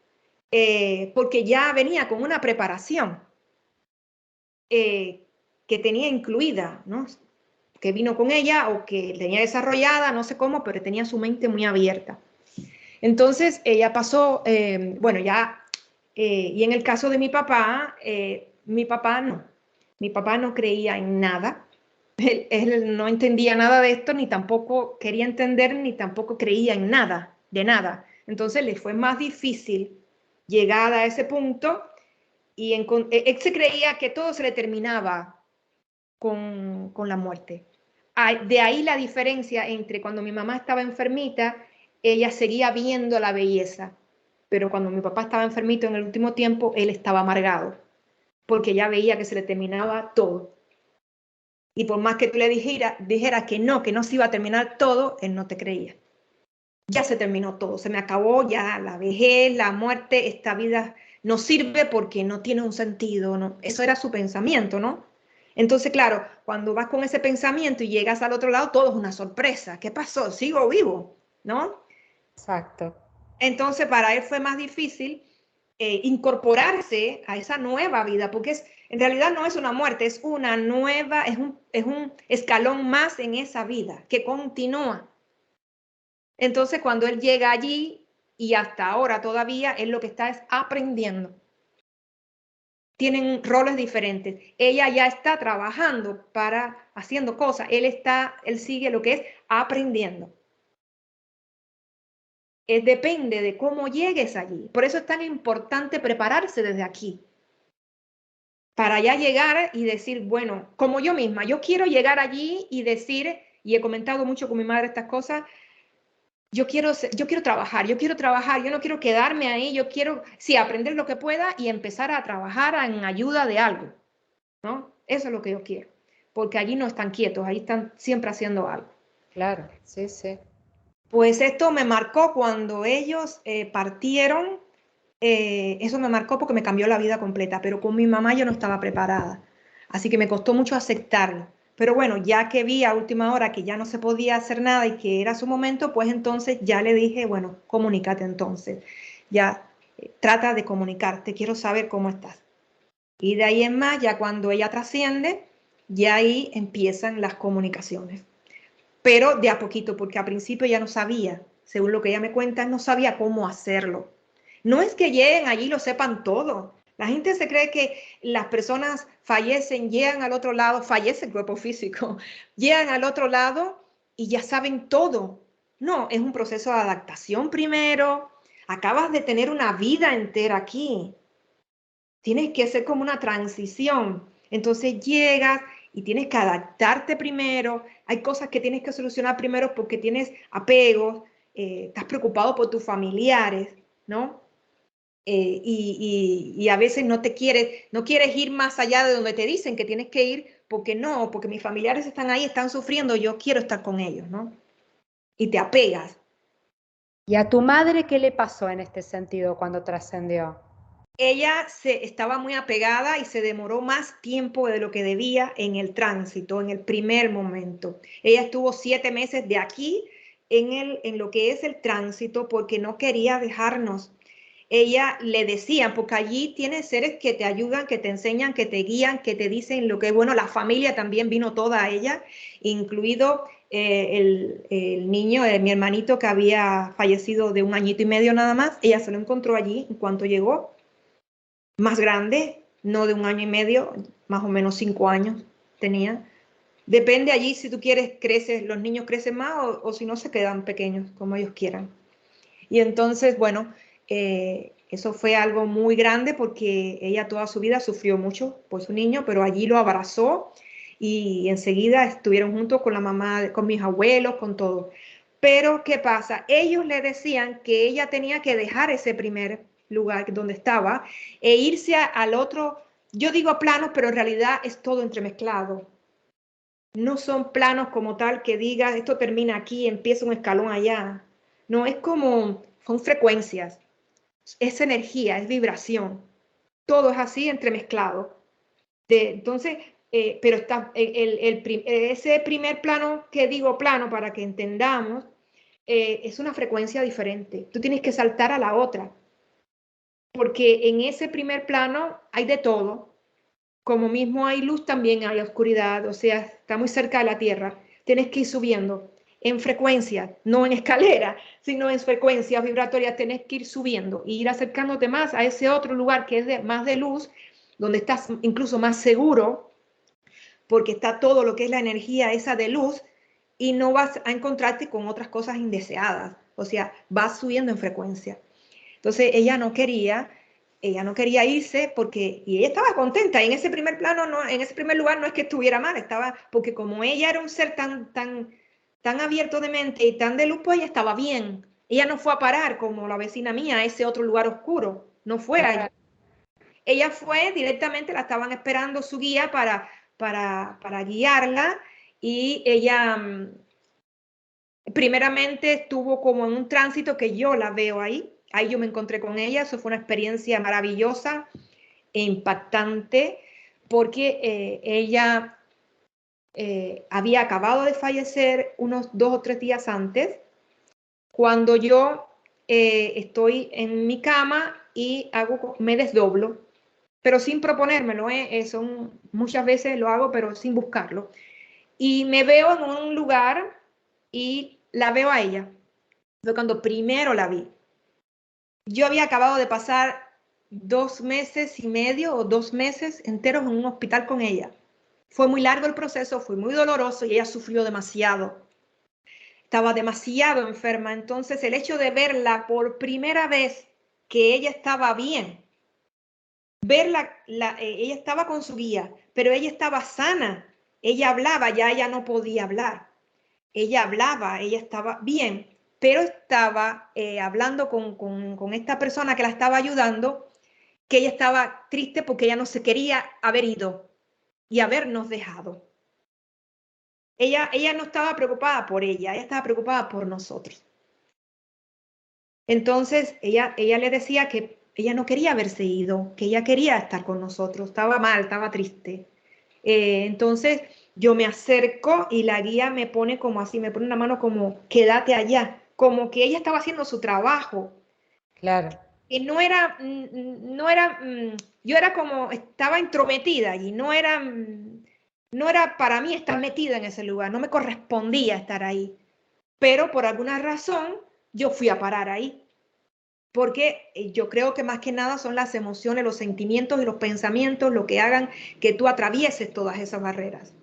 porque ya venía con una preparación que tenía incluida, ¿no? Que vino con ella o que tenía desarrollada, no sé cómo, pero tenía su mente muy abierta. Entonces ella pasó, bueno, ya, y en el caso de mi papá no creía en nada. Él no entendía nada de esto, ni tampoco quería entender, ni tampoco creía en nada, de nada. Entonces le fue más difícil llegar a ese punto y él se creía que todo se le terminaba con la muerte. De ahí la diferencia entre cuando mi mamá estaba enfermita, ella seguía viendo la belleza, pero cuando mi papá estaba enfermito en el último tiempo, él estaba amargado, porque ya veía que se le terminaba todo. Y por más que tú le dijeras que no se iba a terminar todo, él no te creía. Ya se terminó todo, se me acabó ya la vejez, la muerte, esta vida no sirve porque no tiene un sentido, ¿no? Eso era su pensamiento, ¿no? Entonces, claro, cuando vas con ese pensamiento y llegas al otro lado, todo es una sorpresa. ¿Qué pasó? ¿Sigo vivo? ¿No? Exacto. Entonces, para él fue más difícil incorporarse a esa nueva vida, porque en realidad no es una muerte, es una nueva, es un escalón más en esa vida que continúa. Entonces, cuando él llega allí, y hasta ahora todavía, él lo que está es aprendiendo. Tienen roles diferentes. Ella ya está trabajando haciendo cosas. Él sigue lo que es aprendiendo. Depende de cómo llegues allí. Por eso es tan importante prepararse desde aquí. Para ya llegar y decir, bueno, como yo misma, yo quiero llegar allí y decir, y he comentado mucho con mi madre estas cosas, yo quiero trabajar, yo no quiero quedarme ahí, yo quiero, sí, aprender lo que pueda y empezar a trabajar en ayuda de algo, ¿no? Eso es lo que yo quiero, porque allí no están quietos, ahí están siempre haciendo algo. Claro, sí, sí. Pues esto me marcó cuando ellos partieron, eso me marcó porque me cambió la vida completa, pero con mi mamá yo no estaba preparada, así que me costó mucho aceptarlo. Pero bueno, ya que vi a última hora que ya no se podía hacer nada y que era su momento, pues entonces ya le dije, bueno, comunícate entonces, ya trata de comunicarte, quiero saber cómo estás. Y de ahí en más, ya cuando ella trasciende, ya ahí empiezan las comunicaciones, pero de a poquito, porque al principio ya no sabía, según lo que ella me cuenta, no sabía cómo hacerlo. No es que lleguen allí y lo sepan todo. La gente se cree que las personas fallecen, llegan al otro lado, fallece el cuerpo físico, llegan al otro lado y ya saben todo. No, es un proceso de adaptación primero. Acabas de tener una vida entera aquí. Tienes que hacer como una transición. Entonces llegas y tienes que adaptarte primero. Hay cosas que tienes que solucionar primero porque tienes apegos, estás preocupado por tus familiares, ¿no? Y a veces no quieres ir más allá de donde te dicen que tienes que ir porque no, porque mis familiares están ahí, están sufriendo, yo quiero estar con ellos, ¿no? Y te apegas. ¿Y a tu madre qué le pasó en este sentido cuando trascendió? Ella estaba muy apegada y se demoró más tiempo de lo que debía en el tránsito, en el primer momento. Ella estuvo 7 meses de aquí en lo que es el tránsito porque no quería dejarnos. Ella le decía, porque allí tienes seres que te ayudan, que te enseñan, que te guían, que te dicen lo que es bueno. La familia también vino toda a ella, incluido el niño, mi hermanito que había fallecido de 1 añito y medio nada más. Ella se lo encontró allí en cuanto llegó, más grande, no de 1 año y medio, más o menos 5 años tenía. Depende allí, si tú quieres, creces, los niños crecen más o si no se quedan pequeños, como ellos quieran. Y entonces, bueno, eso fue algo muy grande porque ella toda su vida sufrió mucho por su niño, pero allí lo abrazó y enseguida estuvieron juntos con la mamá, con mis abuelos, con todo. Pero, ¿qué pasa? Ellos le decían que ella tenía que dejar ese primer lugar donde estaba e irse al otro, yo digo planos, pero en realidad es todo entremezclado. No son planos como tal que diga esto termina aquí, empieza un escalón allá. No, es como, son frecuencias, es energía, es vibración. Todo es así entremezclado. Entonces, pero está, ese primer plano, que digo plano para que entendamos, es una frecuencia diferente. Tú tienes que saltar a la otra, porque en ese primer plano hay de todo. Como mismo hay luz, también hay oscuridad, o sea, está muy cerca de la Tierra. Tienes que ir subiendo en frecuencia, no en escalera, sino en frecuencias vibratorias. Tienes que ir subiendo e ir acercándote más a ese otro lugar que es más de luz, donde estás incluso más seguro, porque está todo lo que es la energía esa de luz, y no vas a encontrarte con otras cosas indeseadas. O sea, vas subiendo en frecuencia. Entonces ella no quería irse porque, y ella estaba contenta, y en ese primer plano, no, en ese primer lugar no es que estuviera mal, estaba, porque como ella era un ser tan abierto de mente y tan de luz, pues ella estaba bien. Ella no fue a parar como la vecina mía a ese otro lugar oscuro, no fue allá. Ella fue directamente, la estaban esperando su guía para guiarla, y ella primeramente estuvo como en un tránsito que yo la veo ahí. Ahí yo me encontré con ella. Eso fue una experiencia maravillosa e impactante, porque ella había acabado de fallecer unos 2 o 3 días antes, cuando yo estoy en mi cama y me desdoblo, pero sin proponérmelo. Son, muchas veces lo hago, pero sin buscarlo. Y me veo en un lugar y la veo a ella. Fue cuando primero la vi. Yo había acabado de pasar 2 meses y medio o 2 meses enteros en un hospital con ella. Fue muy largo el proceso, fue muy doloroso y ella sufrió demasiado. Estaba demasiado enferma. Entonces el hecho de verla por primera vez, que ella estaba bien, verla, ella estaba con su guía, pero ella estaba sana. Ella hablaba, ya ella no podía hablar. Ella hablaba, ella estaba bien, pero estaba hablando con esta persona que la estaba ayudando, que ella estaba triste porque ella no se quería haber ido y habernos dejado. Ella no estaba preocupada por ella estaba preocupada por nosotros. Entonces ella le decía que ella no quería haberse ido, que ella quería estar con nosotros, estaba mal, estaba triste. Entonces yo me acerco y la guía me pone como así, me pone una mano como, quédate allá, como que ella estaba haciendo su trabajo. Claro. Y yo era como, estaba intrometida y no era para mí estar metida en ese lugar, no me correspondía estar ahí. Pero por alguna razón yo fui a parar ahí, porque yo creo que más que nada son las emociones, los sentimientos y los pensamientos lo que hagan que tú atravieses todas esas barreras.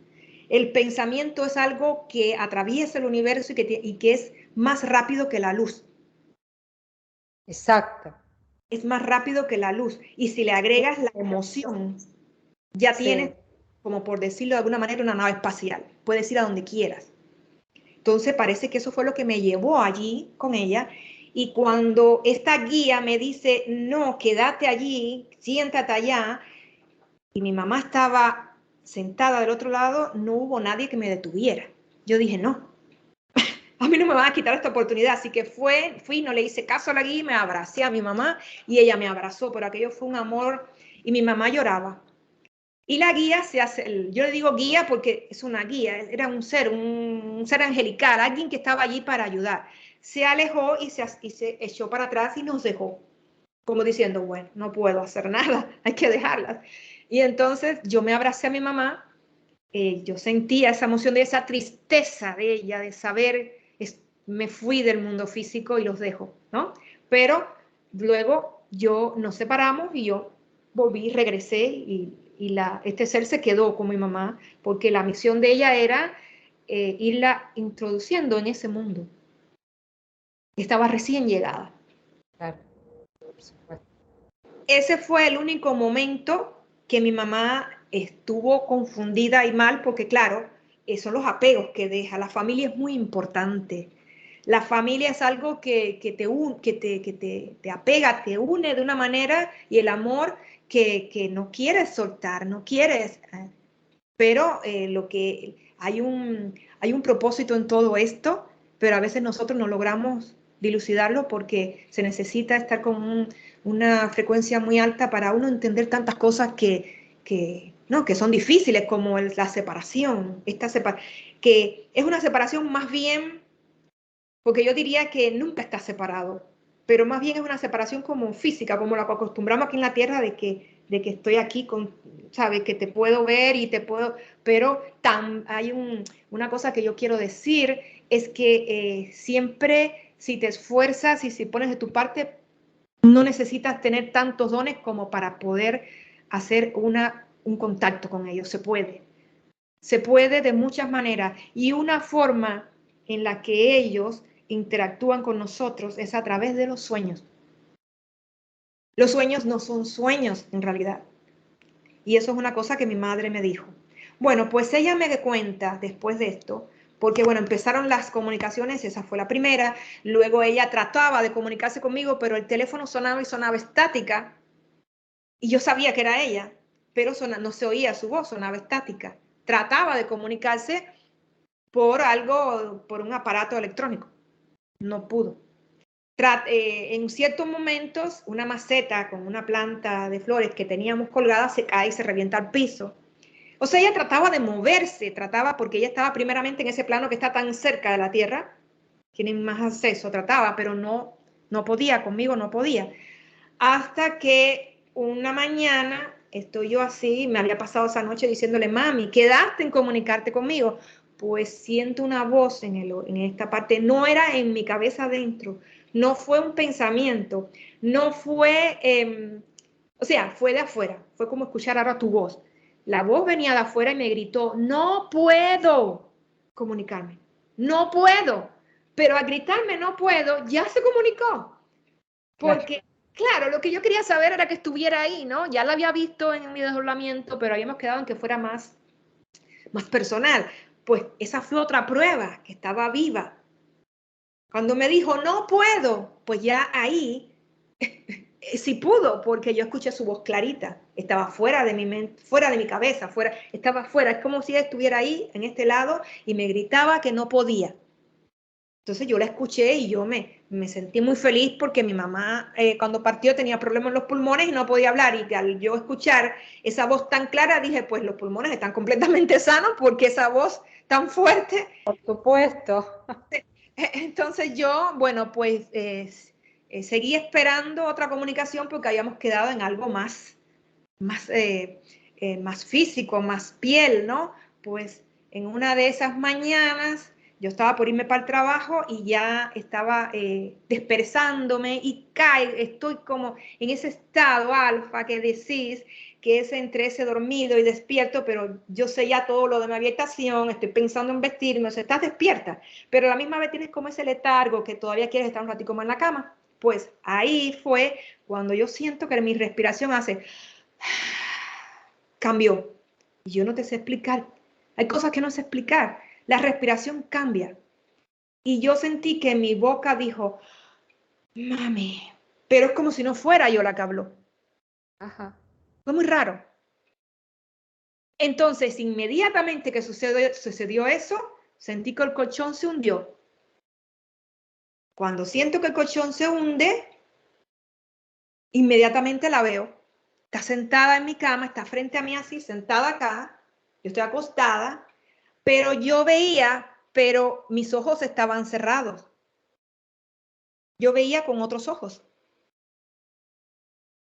El pensamiento es algo que atraviesa el universo y que es más rápido que la luz. Exacto. Es más rápido que la luz. Y si le agregas la emoción, ya tienes, Sí. como por decirlo de alguna manera, una nave espacial. Puedes ir a donde quieras. Entonces parece que eso fue lo que me llevó allí con ella. Y cuando esta guía me dice, no, quédate allí, siéntate allá, y mi mamá estaba sentada del otro lado, no hubo nadie que me detuviera. Yo dije, no, a mí no me van a quitar esta oportunidad. Así que fui, no le hice caso a la guía, me abracé a mi mamá y ella me abrazó, pero aquello fue un amor, y mi mamá lloraba. Y la guía se hace, yo le digo guía porque es una guía, era un ser angelical, alguien que estaba allí para ayudar. Se alejó y se echó para atrás y nos dejó, como diciendo, bueno, no puedo hacer nada, hay que dejarlas. Y entonces yo me abracé a mi mamá, yo sentía esa emoción de esa tristeza de ella, de saber, me fui del mundo físico y los dejo, ¿no? Pero luego nos separamos y yo volví, regresé, este ser se quedó con mi mamá, porque la misión de ella era irla introduciendo en ese mundo. Estaba recién llegada. Claro, por supuesto. Ese fue el único momento que mi mamá estuvo confundida y mal, porque claro, son los apegos que deja. La familia es muy importante. La familia es algo que te apega, te une de una manera, y el amor que no quieres soltar, no quieres. Pero hay un propósito en todo esto, pero a veces nosotros no logramos dilucidarlo porque se necesita estar con una frecuencia muy alta para uno entender tantas cosas ¿no? Que son difíciles, como la separación, que es una separación más bien, porque yo diría que nunca está separado, pero más bien es una separación como física, como la que acostumbramos aquí en la tierra, de que estoy aquí, ¿sabes? Que te puedo ver y te puedo, pero hay una cosa que yo quiero decir, es que siempre si te esfuerzas y si pones de tu parte, no necesitas tener tantos dones como para poder hacer un contacto con ellos. Se puede de muchas maneras. Y una forma en la que ellos interactúan con nosotros es a través de los sueños. Los sueños no son sueños en realidad. Y eso es una cosa que mi madre me dijo. Bueno, pues ella me cuenta después de esto, porque bueno, empezaron las comunicaciones, esa fue la primera, luego ella trataba de comunicarse conmigo, pero el teléfono sonaba y sonaba estática, y yo sabía que era ella, pero no se oía su voz, sonaba estática. Trataba de comunicarse por algo, por un aparato electrónico. No pudo. En ciertos momentos, una maceta con una planta de flores que teníamos colgada se cae y se revienta al piso. O sea, ella trataba de moverse, porque ella estaba primeramente en ese plano que está tan cerca de la Tierra, tienen más acceso, trataba, pero no podía, conmigo no podía. Hasta que una mañana estoy yo así, me había pasado esa noche diciéndole, mami, ¿quedaste en comunicarte conmigo? Pues siento una voz en esta parte, no era en mi cabeza adentro, no fue un pensamiento, no fue, o sea, fue de afuera, fue como escuchar ahora tu voz. La voz venía de afuera y me gritó, no puedo comunicarme, no puedo, pero al gritarme no puedo, ya se comunicó. Porque, claro, lo que yo quería saber era que estuviera ahí, ¿no? Ya la había visto en mi desdoblamiento, pero habíamos quedado en que fuera más personal. Pues esa fue otra prueba, que estaba viva. Cuando me dijo, no puedo, pues ya ahí sí pudo, porque yo escuché su voz clarita. Estaba fuera de mi mente, fuera de mi cabeza, estaba fuera. Es como si ella estuviera ahí, en este lado, y me gritaba que no podía. Entonces yo la escuché y yo me sentí muy feliz porque mi mamá cuando partió tenía problemas en los pulmones y no podía hablar. Y al yo escuchar esa voz tan clara dije, pues los pulmones están completamente sanos porque esa voz tan fuerte. Por supuesto. Entonces yo, bueno, pues seguí esperando otra comunicación porque habíamos quedado en algo más físico, más piel, ¿no? Pues en una de esas mañanas yo estaba por irme para el trabajo y ya estaba dispersándome y estoy como en ese estado alfa que decís, que es entre ese dormido y despierto, pero yo sé ya todo lo de mi habitación, estoy pensando en vestirme, o sea, estás despierta, pero a la misma vez tienes como ese letargo que todavía quieres estar un ratito más en la cama. Pues ahí fue cuando yo siento que mi respiración hace cambió. Y yo no te sé explicar. Hay cosas que no sé explicar. La respiración cambia. Y yo sentí que mi boca dijo, mami, pero es como si no fuera yo la que habló. Ajá. Fue muy raro. Entonces, inmediatamente que sucedió eso, sentí que el colchón se hundió. Cuando siento que el colchón se hunde, inmediatamente la veo. Está sentada en mi cama, está frente a mí así, sentada acá. Yo estoy acostada, pero yo veía, pero mis ojos estaban cerrados. Yo veía con otros ojos.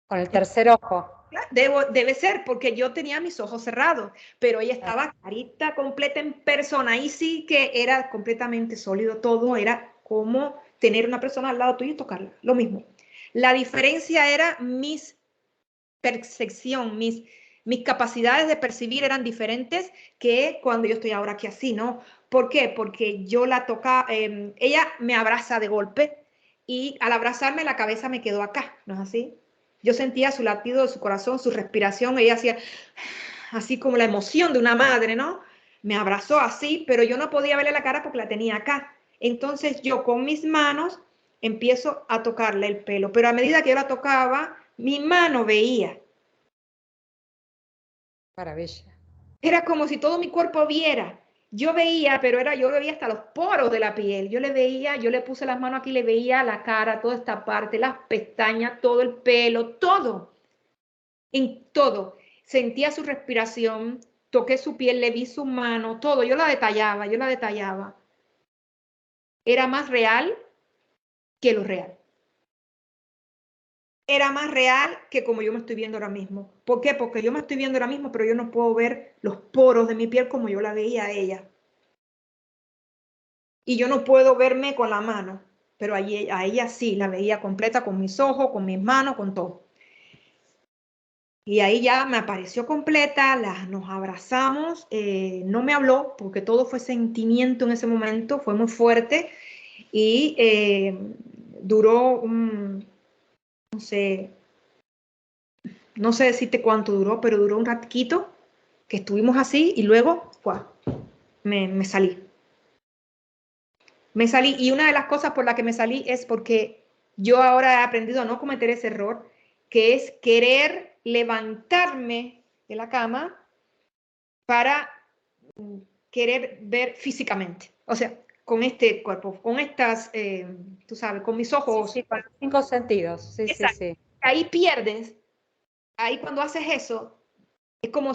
Con el tercer ojo. Debe ser porque yo tenía mis ojos cerrados, pero ella estaba carita completa en persona. Ahí sí que era completamente sólido todo, era como tener una persona al lado tuyo y tocarla, lo mismo. La diferencia era mis percepción, mis capacidades de percibir eran diferentes que cuando yo estoy ahora aquí así, ¿no? ¿Por qué? Porque yo la toca, ella me abraza de golpe y al abrazarme la cabeza me quedó acá, ¿no es así? Yo sentía su latido de su corazón, su respiración, ella hacía así como la emoción de una madre, ¿no? Me abrazó así, pero yo no podía verle la cara porque la tenía acá. Entonces yo con mis manos empiezo a tocarle el pelo, pero a medida que yo la tocaba, mi mano veía. Maravilla. Era como si todo mi cuerpo viera. Yo veía, pero yo veía hasta los poros de la piel. Yo le veía, yo le puse las manos aquí, le veía la cara, toda esta parte, las pestañas, todo el pelo, todo. En todo. sentía su respiración, toqué su piel, le vi su mano, todo, yo la detallaba, yo la detallaba. Era más real que lo real. Era más real que como yo me estoy viendo ahora mismo. ¿Por qué? Porque yo me estoy viendo ahora mismo, pero yo no puedo ver los poros de mi piel como yo la veía a ella. Y yo no puedo verme con la mano, pero a ella sí, la veía completa con mis ojos, con mis manos, con todo. Y ahí ya me apareció completa, nos abrazamos, no me habló porque todo fue sentimiento en ese momento, fue muy fuerte y duró, no sé, no sé decirte cuánto duró, pero duró un ratito que estuvimos así y luego me salí. Me salí y una de las cosas por las que me salí es porque yo ahora he aprendido a no cometer ese error, que es querer levantarme de la cama para querer ver físicamente. O sea, con este cuerpo, con estas, tú sabes, con mis ojos. Sí, con los 5 sentidos. Sí, sí, Exacto. sí. Ahí pierdes, ahí cuando haces eso, es como,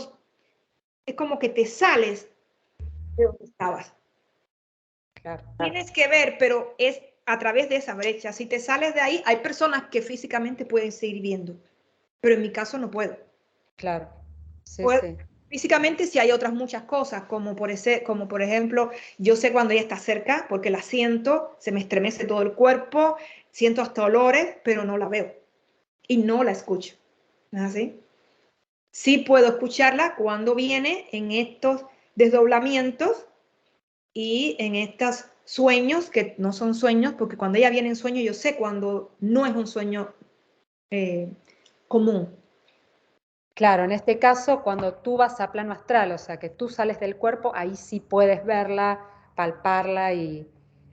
es como que te sales de donde estabas. Claro, Tienes que ver, pero es a través de esa brecha. Si te sales de ahí, hay personas que físicamente pueden seguir viendo, pero en mi caso no puedo. claro. Sí, Puedo sí. físicamente sí hay otras muchas cosas, como por ejemplo, yo sé cuando ella está cerca porque la siento, se me estremece todo el cuerpo, siento hasta olores, pero no la veo y no la escucho. ¿No es así? Sí puedo escucharla cuando viene en estos desdoblamientos y en estos sueños, que no son sueños, porque cuando ella viene en sueño, yo sé cuando no es un sueño común. Claro, en este caso, cuando tú vas a plano astral, o sea, que tú sales del cuerpo, ahí sí puedes verla, palparla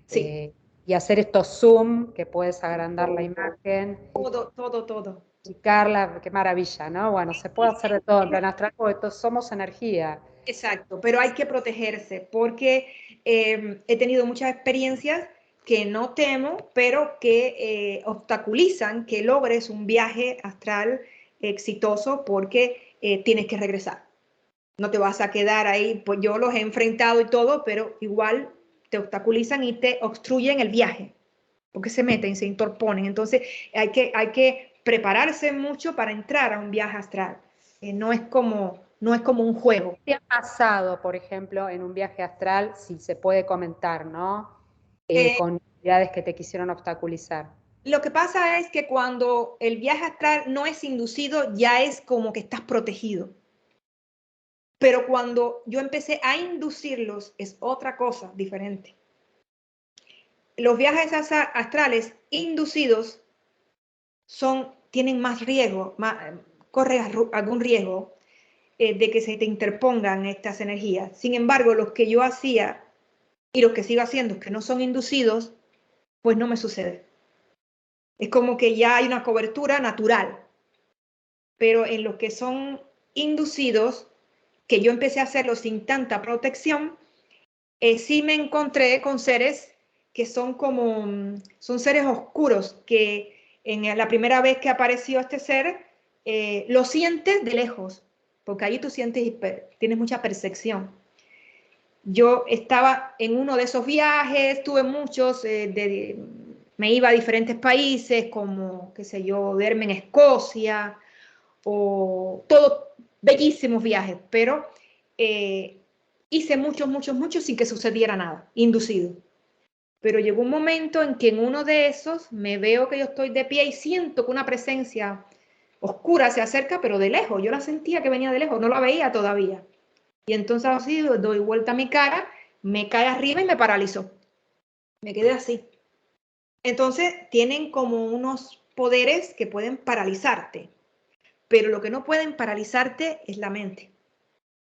Sí, y hacer estos zoom, que puedes agrandar la imagen, todo, todo, todo. achicarla, qué maravilla, ¿no? Bueno, se puede hacer de todo en plano astral porque todos somos energía. Exacto, pero hay que protegerse porque he tenido muchas experiencias que no temo, pero que obstaculizan que logres un viaje astral exitoso porque tienes que regresar. No te vas a quedar ahí, pues yo los he enfrentado y todo, pero igual te obstaculizan y te obstruyen el viaje, porque se meten, se interponen. Entonces hay que prepararse mucho para entrar a un viaje astral. No es como un juego. ¿Qué te ha pasado, por ejemplo, en un viaje astral, si se puede comentar, ¿no? Eh, Con actividades que te quisieron obstaculizar. Lo que pasa es que cuando el viaje astral no es inducido, ya es como que estás protegido. Pero cuando yo empecé a inducirlos, es otra cosa diferente. Los viajes astrales inducidos tienen más riesgo, corre algún riesgo de que se te interpongan estas energías. Sin embargo, los que yo hacía y los que sigo haciendo, que no son inducidos, pues no me sucede. Es como que ya hay una cobertura natural. Pero en los que son inducidos, que yo empecé a hacerlo sin tanta protección, sí me encontré con seres que son como, son seres oscuros, que en la primera vez que apareció este ser, lo sientes de lejos, porque ahí tú sientes, tienes mucha percepción. Yo estaba en uno de esos viajes, tuve muchos, me iba a diferentes países, como, qué sé yo, verme en Escocia, o todos bellísimos viajes, pero hice muchos, muchos, muchos sin que sucediera nada, inducido. Pero llegó un momento en que en uno de esos me veo que yo estoy de pie y siento que una presencia oscura se acerca, pero de lejos. Yo la sentía que venía de lejos, no la veía todavía. Y entonces así doy vuelta a mi cara, me cae arriba y me paralizó. Me quedé así. Entonces tienen como unos poderes que pueden paralizarte, pero lo que no pueden paralizarte es la mente.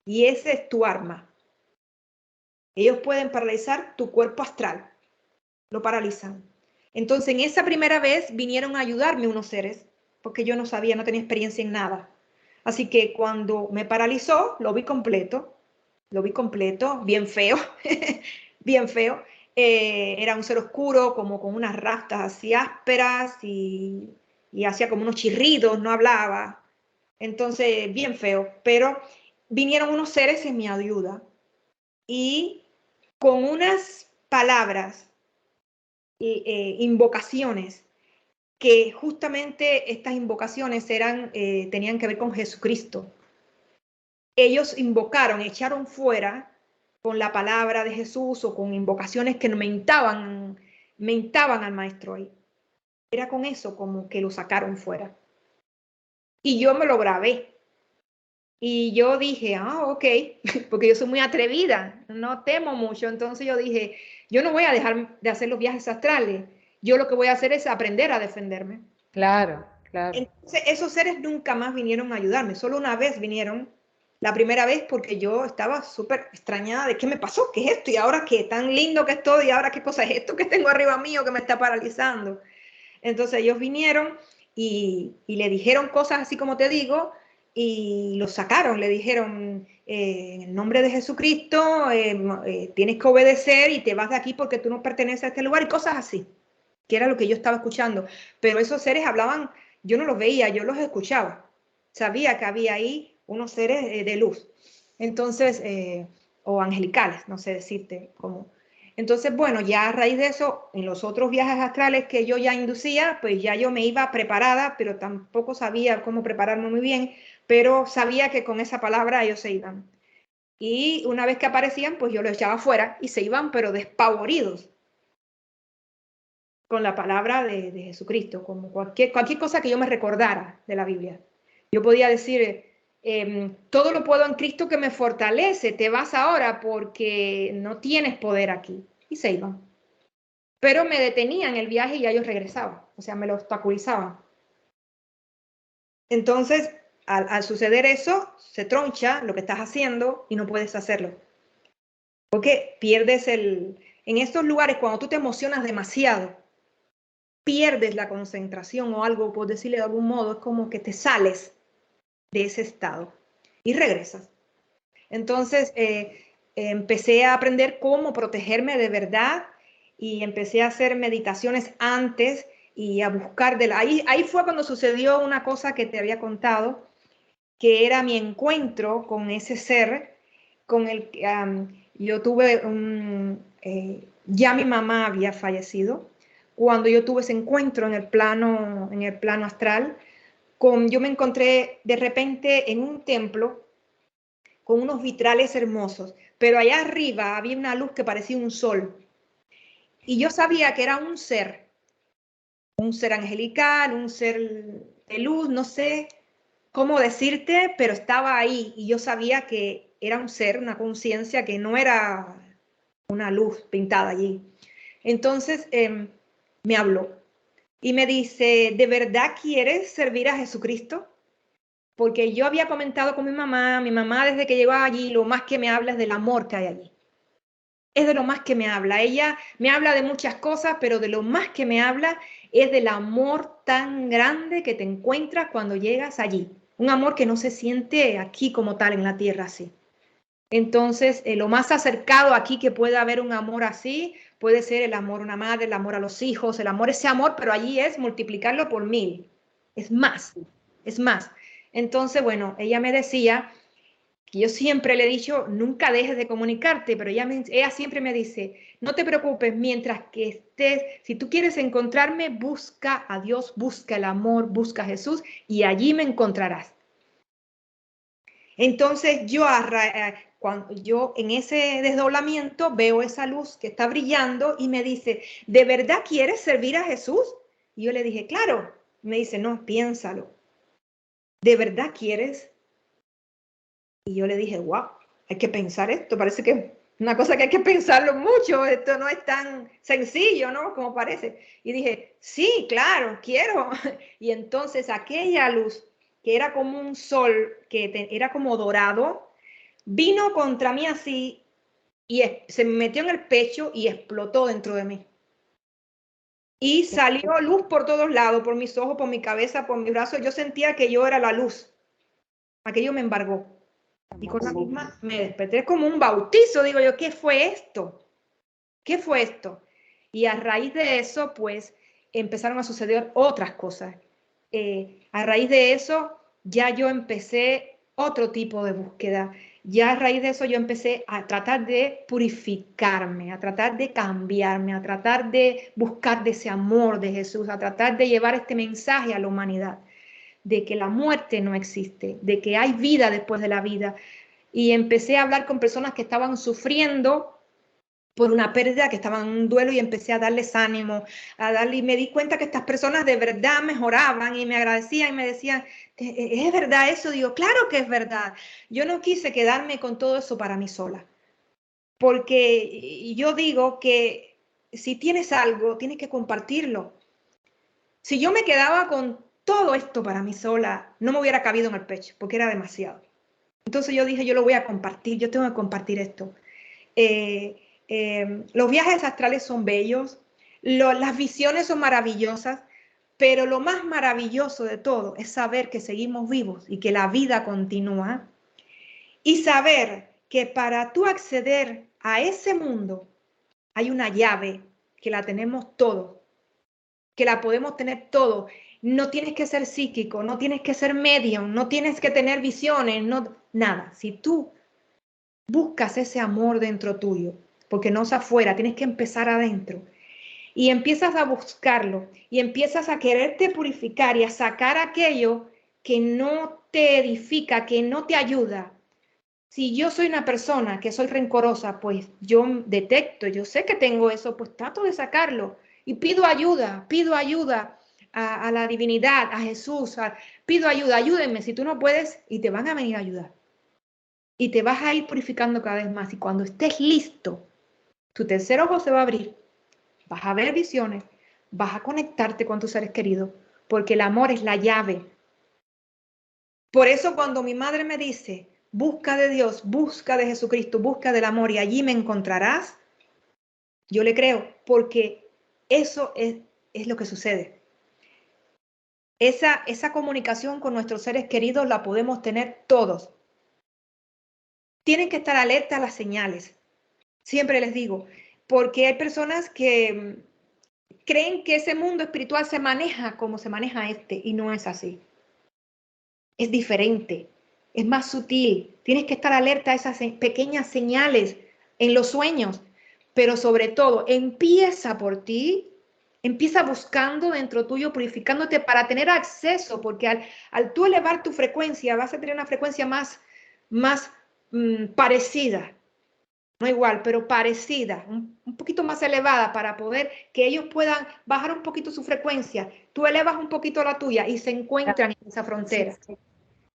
Y ese es tu arma. Ellos pueden paralizar tu cuerpo astral, lo paralizan. Entonces, en esa primera vez vinieron a ayudarme unos seres, porque yo no sabía, no tenía experiencia en nada. Así que cuando me paralizó, lo vi completo, bien feo, bien feo. Era un ser oscuro, como con unas rastas así ásperas y hacía como unos chirridos, no hablaba. Entonces, bien feo, pero vinieron unos seres en mi ayuda y con unas palabras, invocaciones, que justamente estas invocaciones tenían que ver con Jesucristo. Ellos invocaron, echaron fuera con la palabra de Jesús o con invocaciones que mentaban al maestro ahí. Era con eso como que lo sacaron fuera. Y yo me lo grabé. Y yo dije, ok, porque yo soy muy atrevida, no temo mucho. Entonces yo dije, yo no voy a dejar de hacer los viajes astrales. Yo lo que voy a hacer es aprender a defenderme. Claro, claro. Entonces esos seres nunca más vinieron a ayudarme. Solo una vez vinieron, la primera vez porque yo estaba súper extrañada de qué me pasó, qué es esto, y ahora qué tan lindo que estoy, y ahora qué cosa es esto que tengo arriba mío que me está paralizando. Entonces ellos vinieron y le dijeron cosas así como te digo, y lo sacaron, le dijeron, en el nombre de Jesucristo, tienes que obedecer y te vas de aquí porque tú no perteneces a este lugar, y cosas así, que era lo que yo estaba escuchando. Pero esos seres hablaban, yo no los veía, yo los escuchaba. Sabía que había ahí unos seres de luz. Entonces, o angelicales, no sé decirte cómo. Entonces, bueno, ya a raíz de eso, en los otros viajes astrales que yo ya inducía, pues ya yo me iba preparada, pero tampoco sabía cómo prepararme muy bien, pero sabía que con esa palabra ellos se iban. Y una vez que aparecían, pues yo los echaba afuera y se iban, pero despavoridos con la palabra de Jesucristo, como cualquier cosa que yo me recordara de la Biblia. Yo podía decir, todo lo puedo en Cristo que me fortalece, te vas ahora porque no tienes poder aquí. Y se iban. Pero me detenían el viaje y ya yo regresaba, o sea, me lo obstaculizaban. Entonces, al suceder eso, se troncha lo que estás haciendo y no puedes hacerlo. Porque pierdes en estos lugares, cuando tú te emocionas demasiado, pierdes la concentración o algo, por decirle de algún modo, es como que te sales de ese estado y regresas. Entonces, empecé a aprender cómo protegerme de verdad y empecé a hacer meditaciones antes y a buscar ahí fue cuando sucedió una cosa que te había contado, que era mi encuentro con ese ser con el que yo tuve ya mi mamá había fallecido. Cuando yo tuve ese encuentro en el plano astral, yo me encontré de repente en un templo con unos vitrales hermosos, pero allá arriba había una luz que parecía un sol. Y yo sabía que era un ser angelical, un ser de luz, no sé cómo decirte, pero estaba ahí y yo sabía que era un ser, una conciencia que no era una luz pintada allí. Entonces me habló y me dice, ¿de verdad quieres servir a Jesucristo? Porque yo había comentado con mi mamá desde que llegó allí, lo más que me habla es del amor que hay allí. Es de lo más que me habla. Ella me habla de muchas cosas, pero de lo más que me habla es del amor tan grande que te encuentras cuando llegas allí. Un amor que no se siente aquí como tal en la tierra así. Entonces, lo más acercado aquí que puede haber un amor así, puede ser el amor a una madre, el amor a los hijos, el amor, ese amor, pero allí es multiplicarlo por 1000. Es más, es más. Entonces, bueno, ella me decía que yo siempre le he dicho, nunca dejes de comunicarte, pero ella siempre me dice, no te preocupes, mientras que estés, si tú quieres encontrarme, busca a Dios, busca el amor, busca a Jesús y allí me encontrarás. Entonces cuando yo en ese desdoblamiento veo esa luz que está brillando y me dice, ¿de verdad quieres servir a Jesús? Y yo le dije, claro. Me dice, no, piénsalo. ¿De verdad quieres? Y yo le dije, wow, hay que pensar esto. Parece que es una cosa que hay que pensarlo mucho. Esto no es tan sencillo, ¿no? Como parece. Y dije, sí, claro, quiero. Y entonces aquella luz que era como un sol, que era como dorado, vino contra mí así y se me metió en el pecho y explotó dentro de mí. Y salió luz por todos lados, por mis ojos, por mi cabeza, por mi brazo. Yo sentía que yo era la luz. Aquello me embargó. Y con la misma me desperté como un bautizo. Digo yo, ¿qué fue esto? ¿Qué fue esto? Y a raíz de eso, pues, empezaron a suceder otras cosas. A raíz de eso, ya yo empecé otro tipo de búsqueda. Ya a raíz de eso yo empecé a tratar de purificarme, a tratar de cambiarme, a tratar de buscar de ese amor de Jesús, a tratar de llevar este mensaje a la humanidad, de que la muerte no existe, de que hay vida después de la vida. Y empecé a hablar con personas que estaban sufriendo por una pérdida, que estaban en un duelo, y empecé a darles ánimo, y me di cuenta que estas personas de verdad mejoraban y me agradecían y me decían, ¿es verdad eso? Digo, claro que es verdad. Yo no quise quedarme con todo eso para mí sola, porque yo digo que si tienes algo, tienes que compartirlo. Si yo me quedaba con todo esto para mí sola, no me hubiera cabido en el pecho, porque era demasiado. Entonces yo dije, yo lo voy a compartir, yo tengo que compartir esto. Los viajes astrales son bellos, las visiones son maravillosas, pero lo más maravilloso de todo es saber que seguimos vivos y que la vida continúa, y saber que para tú acceder a ese mundo hay una llave que la tenemos todos, que la podemos tener todos. No tienes que ser psíquico, no tienes que ser medium, no tienes que tener visiones, no, nada. Si tú buscas ese amor dentro tuyo, porque no es afuera, tienes que empezar adentro, y empiezas a buscarlo, y empiezas a quererte purificar y a sacar aquello que no te edifica, que no te ayuda. Si yo soy una persona que soy rencorosa, pues yo detecto, yo sé que tengo eso, pues trato de sacarlo y pido ayuda a la divinidad, a Jesús, pido ayuda, ayúdenme si tú no puedes, y te van a venir a ayudar. Y te vas a ir purificando cada vez más. Y cuando estés listo, tu tercer ojo se va a abrir, vas a ver visiones, vas a conectarte con tus seres queridos, porque el amor es la llave. Por eso cuando mi madre me dice, busca de Dios, busca de Jesucristo, busca del amor y allí me encontrarás, yo le creo, porque eso es lo que sucede. Esa comunicación con nuestros seres queridos la podemos tener todos. Tienen que estar alerta a las señales. Siempre les digo, porque hay personas que creen que ese mundo espiritual se maneja como se maneja este, y no es así. Es diferente, es más sutil. Tienes que estar alerta a esas pequeñas señales en los sueños, pero sobre todo, empieza por ti, empieza buscando dentro tuyo, purificándote para tener acceso, porque al tú elevar tu frecuencia, vas a tener una frecuencia más parecida, no igual, pero parecida, un poquito más elevada, para poder que ellos puedan bajar un poquito su frecuencia. Tú elevas un poquito la tuya y se encuentran en esa frontera. Sí, sí.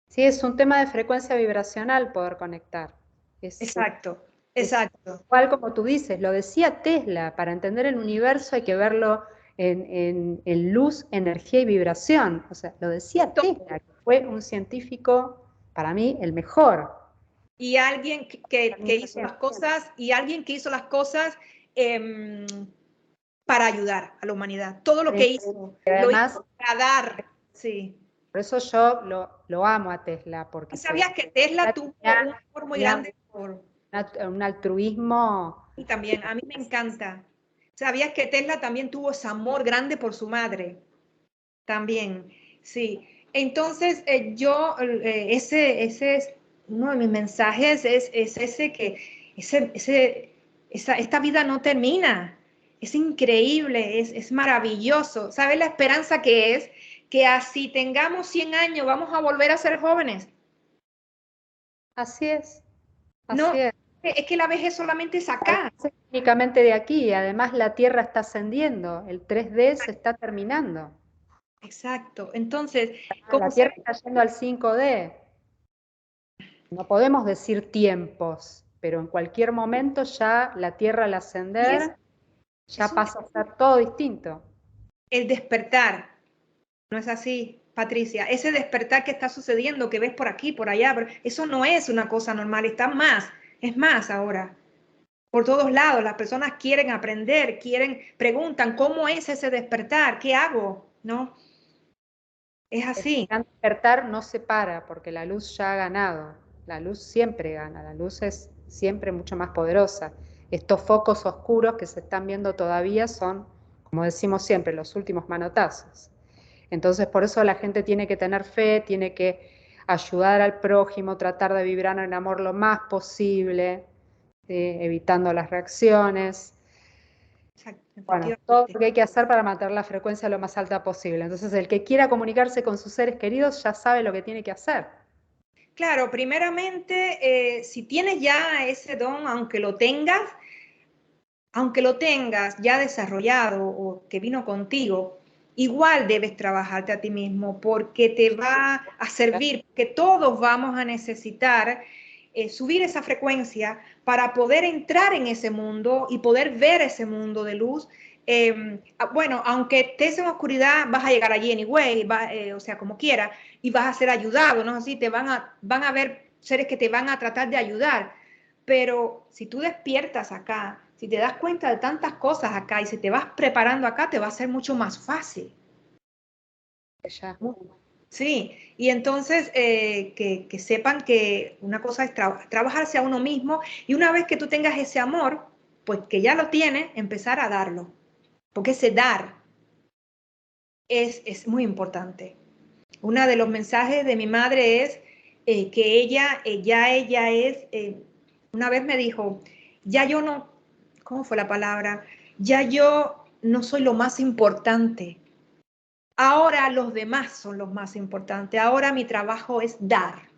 Sí, es un tema de frecuencia vibracional poder conectar. Exacto, Es exacto. igual como tú dices, lo decía Tesla, para entender el universo hay que verlo en luz, energía y vibración. O sea, lo decía Tesla, que fue un científico, para mí, el mejor. Y alguien que hizo las cosas, para ayudar a la humanidad. Todo lo que hizo, lo hizo para dar. Sí. Por eso yo lo amo a Tesla, porque ¿Sabías que Tesla tuvo un amor muy grande por un altruismo? Y también, a mí me encanta. ¿Sabías que Tesla también tuvo ese amor grande por su madre? También, sí. Entonces, ese es uno de mis mensajes, es ese que esta vida no termina. Es increíble, es maravilloso. ¿Sabes la esperanza que es? Que así tengamos 100 años, vamos a volver a ser jóvenes. Así es, No, así es. es que la vejez solamente es acá. Es únicamente de aquí, además la Tierra está ascendiendo, el 3D se está terminando. Exacto. Entonces, La Tierra está yendo al 5D. No podemos decir tiempos, pero en cualquier momento ya la Tierra al ascender ya pasa a ser todo distinto. El despertar, ¿no es así, Patricia? Ese despertar que está sucediendo, que ves por aquí, por allá, pero eso no es una cosa normal, está más, es más ahora. Por todos lados, las personas quieren aprender, preguntan, ¿cómo es ese despertar? ¿Qué hago? ¿No? Es así. El despertar no se para porque la luz ya ha ganado. La luz siempre gana, la luz es siempre mucho más poderosa. Estos focos oscuros que se están viendo todavía son, como decimos siempre, los últimos manotazos. Entonces, por eso la gente tiene que tener fe, tiene que ayudar al prójimo, tratar de vibrar en amor lo más posible, ¿sí? Evitando las reacciones. Exacto, Bueno, todo efectivamente. lo que hay que hacer para mantener la frecuencia lo más alta posible. Entonces, el que quiera comunicarse con sus seres queridos ya sabe lo que tiene que hacer. Claro, primeramente, si tienes ya ese don, aunque lo tengas ya desarrollado o que vino contigo, igual debes trabajarte a ti mismo porque te va a servir, que todos vamos a necesitar subir esa frecuencia para poder entrar en ese mundo y poder ver ese mundo de luz. Bueno, aunque estés en oscuridad, vas a llegar allí anyway, o sea, como quiera, y vas a ser ayudado, ¿no? Así van a haber seres que te van a tratar de ayudar. Pero si tú despiertas acá, si te das cuenta de tantas cosas acá y si te vas preparando acá, te va a ser mucho más fácil. Ya. Sí, y entonces que sepan que una cosa es trabajarse a uno mismo y una vez que tú tengas ese amor, pues que ya lo tienes, empezar a darlo. Porque ese dar es muy importante. Uno de los mensajes de mi madre es que ella es, una vez me dijo, ya yo no, ¿cómo fue la palabra? Ya yo no soy lo más importante. Ahora los demás son los más importantes. Ahora mi trabajo es dar.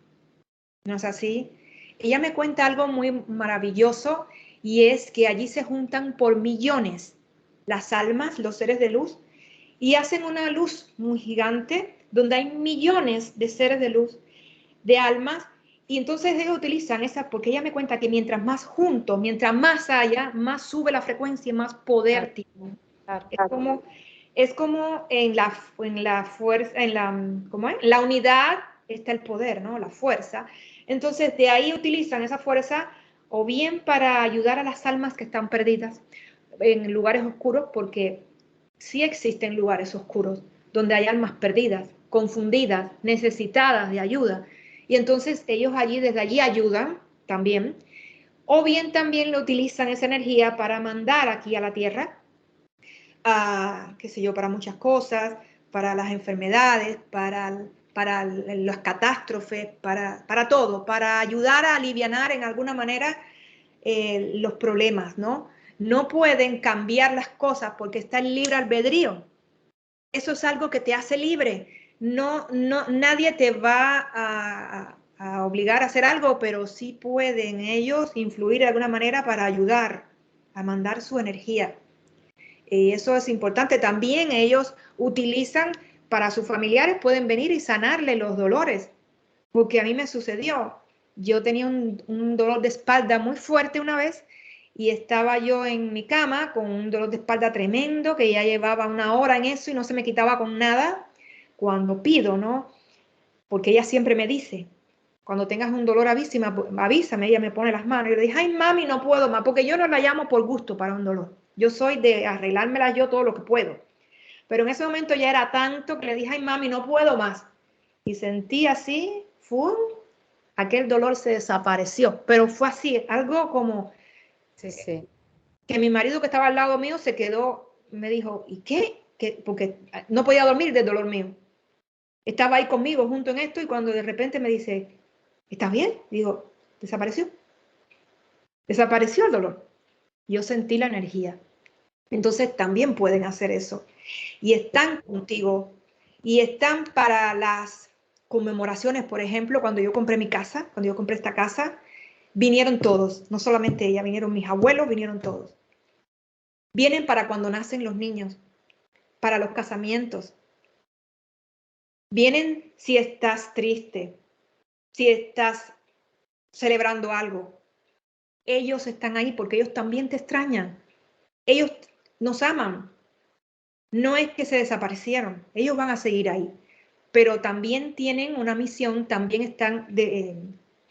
¿No es así? Ella me cuenta algo muy maravilloso y es que allí se juntan por millones las almas, los seres de luz, y hacen una luz muy gigante donde hay millones de seres de luz, de almas, y entonces ellos utilizan esa, porque ella me cuenta que mientras más juntos, mientras más haya, más sube la frecuencia y más Claro, poder tiene. claro. Es como en la fuerza, ¿cómo es? La unidad está el poder, ¿no? La fuerza. Entonces, de ahí utilizan esa fuerza o bien para ayudar a las almas que están perdidas en lugares oscuros, porque sí existen lugares oscuros donde hay almas perdidas, confundidas, necesitadas de ayuda. Y entonces ellos allí, desde allí ayudan también. O bien también lo utilizan esa energía para mandar aquí a la tierra qué sé yo, para muchas cosas, para las enfermedades, para las catástrofes, para todo, para ayudar a aliviar en alguna manera los problemas, ¿no? No pueden cambiar las cosas porque está el libre albedrío. Eso es algo que te hace libre. Nadie te va a obligar a hacer algo, pero sí pueden ellos influir de alguna manera para ayudar a mandar su energía. Y eso es importante. También ellos utilizan para sus familiares, pueden venir y sanarle los dolores, porque a mí me sucedió. Yo tenía un dolor de espalda muy fuerte una vez y estaba yo en mi cama con un dolor de espalda tremendo que ya llevaba una hora en eso y no se me quitaba con nada. Cuando pido, ¿no? Porque ella siempre me dice, cuando tengas un dolor avísame, ella me pone las manos. Y le dije, ay mami, no puedo más, porque yo no la llamo por gusto para un dolor. Yo soy de arreglármela yo todo lo que puedo. Pero en ese momento ya era tanto que le dije, ay mami, no puedo más. Y sentí así, ¡fum! Aquel dolor se desapareció. Pero fue así, algo como Sí, sí. que mi marido que estaba al lado mío se quedó, me dijo, ¿y qué? Porque no podía dormir del dolor mío. Estaba ahí conmigo junto en esto y cuando de repente me dice, ¿estás bien? Digo, desapareció. Desapareció el dolor. Yo sentí la energía. Entonces también pueden hacer eso. Y están contigo. Y están para las conmemoraciones, por ejemplo, cuando yo compré mi casa, cuando yo compré esta casa, vinieron todos, no solamente ella, vinieron mis abuelos, vinieron todos. Vienen para cuando nacen los niños, para los casamientos. Vienen si estás triste, si estás celebrando algo. Ellos están ahí porque ellos también te extrañan. Ellos nos aman. No es que se desaparecieron, ellos van a seguir ahí, pero también tienen una misión, también están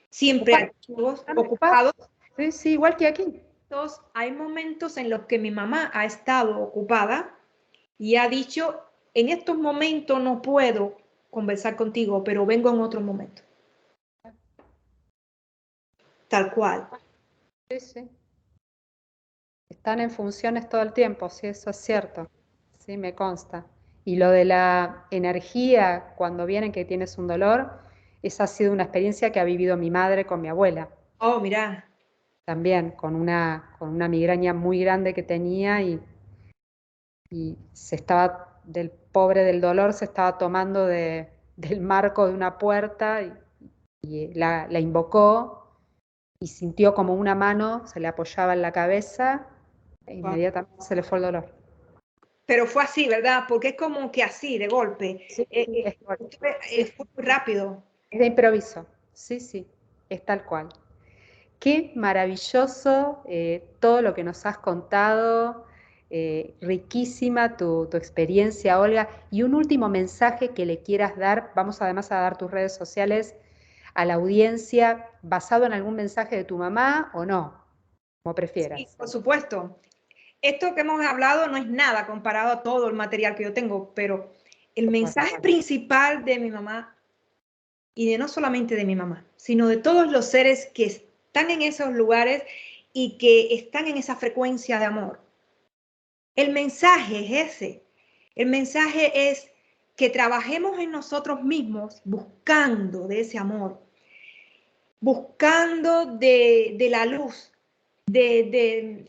siempre Ocupado. activos, Están ocupados. ocupados. Sí, sí, igual que aquí. Entonces, hay momentos en los que mi mamá ha estado ocupada y ha dicho, en estos momentos no puedo conversar contigo, pero vengo en otro momento. Tal cual. Sí, sí. Están en funciones todo el tiempo, sí, eso es cierto. Sí, me consta. Y lo de la energía cuando vienen que tienes un dolor, esa ha sido una experiencia que ha vivido mi madre con mi abuela. Oh, mira. También con una migraña muy grande que tenía y se estaba, del pobre del dolor, se estaba tomando del marco de una puerta y la invocó y sintió como una mano se le apoyaba en la cabeza e Wow. inmediatamente se le fue el dolor. Pero fue así, ¿verdad? Porque es como que así, de golpe. Sí, sí, sí, Fue muy rápido. es de improviso, sí, sí, es tal cual. Qué maravilloso todo lo que nos has contado, riquísima tu experiencia, Olga. Y un último mensaje que le quieras dar, vamos además a dar tus redes sociales a la audiencia, basado en algún mensaje de tu mamá o no, como Sí, prefieras. por supuesto. Esto que hemos hablado no es nada comparado a todo el material que yo tengo, pero el Por supuesto. mensaje principal de mi mamá, y de no solamente de mi mamá, sino de todos los seres que están en esos lugares y que están en esa frecuencia de amor. El mensaje es ese. El mensaje es que trabajemos en nosotros mismos buscando de ese amor, buscando de la luz, de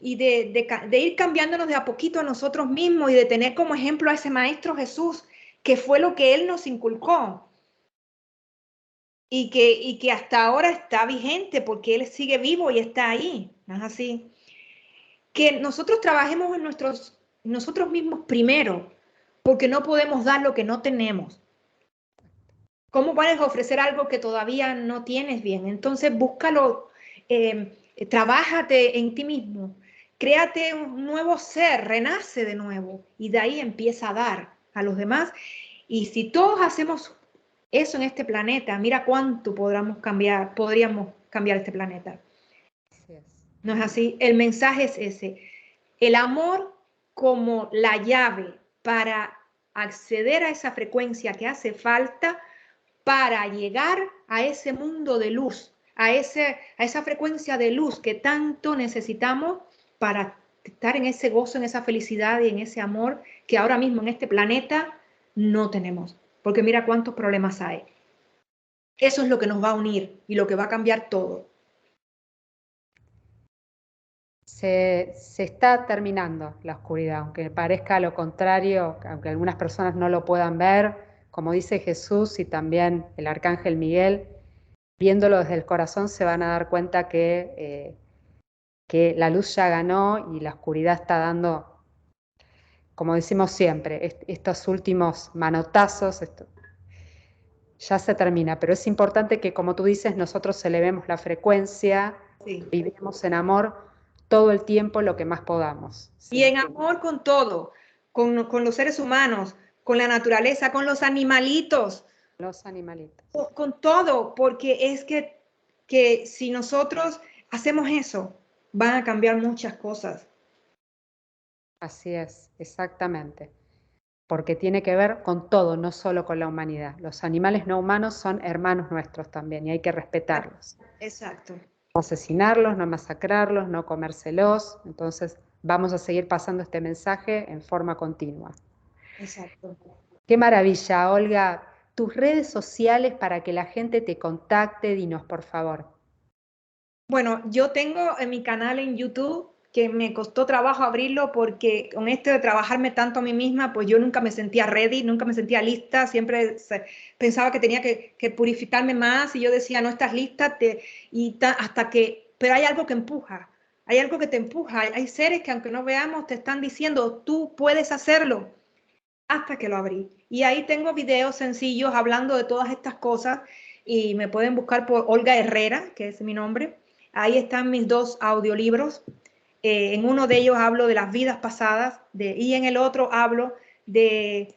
ir cambiándonos de a poquito a nosotros mismos y de tener como ejemplo a ese Maestro Jesús, que fue lo que Él nos inculcó y que hasta ahora está vigente porque Él sigue vivo y está ahí. ¿No es así? Que nosotros trabajemos en nosotros mismos primero, porque no podemos dar lo que no tenemos. ¿Cómo puedes ofrecer algo que todavía no tienes bien? Entonces búscalo, trabájate en ti mismo, créate un nuevo ser, renace de nuevo y de ahí empieza a dar a los demás. Y si todos hacemos eso en este planeta, mira cuánto podríamos cambiar este planeta. Así es. ¿No es así? El mensaje es ese. El amor como la llave para acceder a esa frecuencia que hace falta para llegar a ese mundo de luz, a esa frecuencia de luz que tanto necesitamos para estar en ese gozo, en esa felicidad y en ese amor que ahora mismo en este planeta no tenemos. Porque mira cuántos problemas hay. Eso es lo que nos va a unir y lo que va a cambiar todo. Se está terminando la oscuridad, aunque parezca lo contrario, aunque algunas personas no lo puedan ver, como dice Jesús y también el arcángel Miguel, viéndolo desde el corazón se van a dar cuenta que la luz ya ganó y la oscuridad está dando, como decimos siempre, estos últimos manotazos, ya se termina, pero es importante que, como tú dices, nosotros elevemos la frecuencia, Sí. vivimos en amor todo el tiempo lo que más podamos. Y Sí. en amor con todo, con los seres humanos, con la naturaleza, con los animalitos, Los animalitos. con todo, porque es que si nosotros hacemos eso, van a cambiar muchas cosas. Así es, exactamente. Porque tiene que ver con todo, no solo con la humanidad. Los animales no humanos son hermanos nuestros también y hay que respetarlos. Exacto. No asesinarlos, no masacrarlos, no comérselos. Entonces vamos a seguir pasando este mensaje en forma continua. Exacto. Qué maravilla, Olga. Tus redes sociales para que la gente te contacte, dinos por favor. Bueno, yo tengo en mi canal en YouTube que me costó trabajo abrirlo porque con esto de trabajarme tanto a mí misma, pues yo nunca me sentía ready, nunca me sentía lista, siempre pensaba que tenía que purificarme más y yo decía, no estás lista, hasta que, pero hay algo que empuja, hay algo que te empuja, hay seres que aunque no veamos te están diciendo, tú puedes hacerlo, hasta que lo abrí. Y ahí tengo videos sencillos hablando de todas estas cosas y me pueden buscar por Olga Herrera, que es mi nombre. Ahí están mis dos audiolibros. En uno de ellos hablo de las vidas pasadas y en el otro hablo de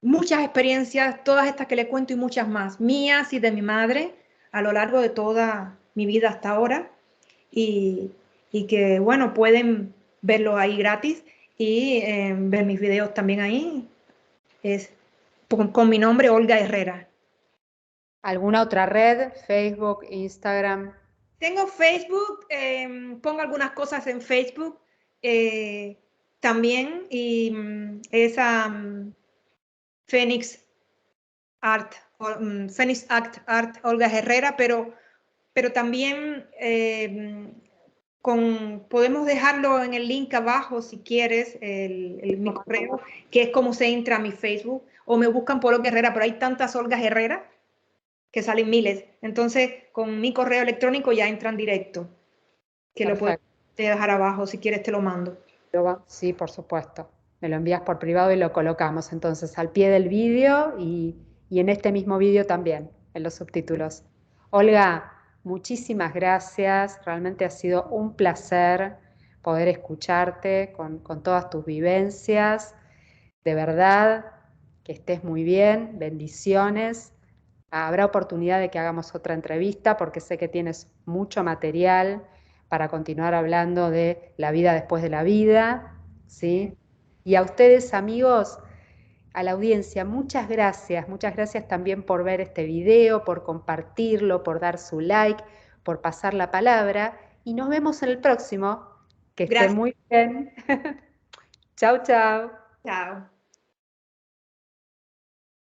muchas experiencias, todas estas que le cuento y muchas más, mías y de mi madre a lo largo de toda mi vida hasta ahora. Y, y que, bueno, pueden verlo ahí gratis y ver mis videos también ahí. Es con mi nombre, Olga Herrera. ¿Alguna otra red? Facebook, Instagram. Tengo Facebook, pongo algunas cosas en Facebook eh, también y esa Phoenix Art, Phoenix Art Olga Herrera, pero también podemos dejarlo en el link abajo si quieres, mi correo, que es como se entra a mi Facebook, o me buscan por Olga Herrera, pero hay tantas Olgas Herrera que salen miles. Entonces, con mi correo electrónico ya entran directo, que Perfecto. Lo puedes dejar abajo, si quieres te lo mando. Sí, por supuesto. Me lo envías por privado y lo colocamos entonces al pie del vídeo y en este mismo vídeo también, en los subtítulos. Olga, muchísimas gracias. Realmente ha sido un placer poder escucharte con todas tus vivencias. De verdad, que estés muy bien. Bendiciones. Habrá oportunidad de que hagamos otra entrevista porque sé que tienes mucho material para continuar hablando de la vida después de la vida, ¿sí? Y a ustedes, amigos, a la audiencia, muchas gracias también por ver este video, por compartirlo, por dar su like, por pasar la palabra, y nos vemos en el próximo. Que estén muy bien. Chau, chau. Chao.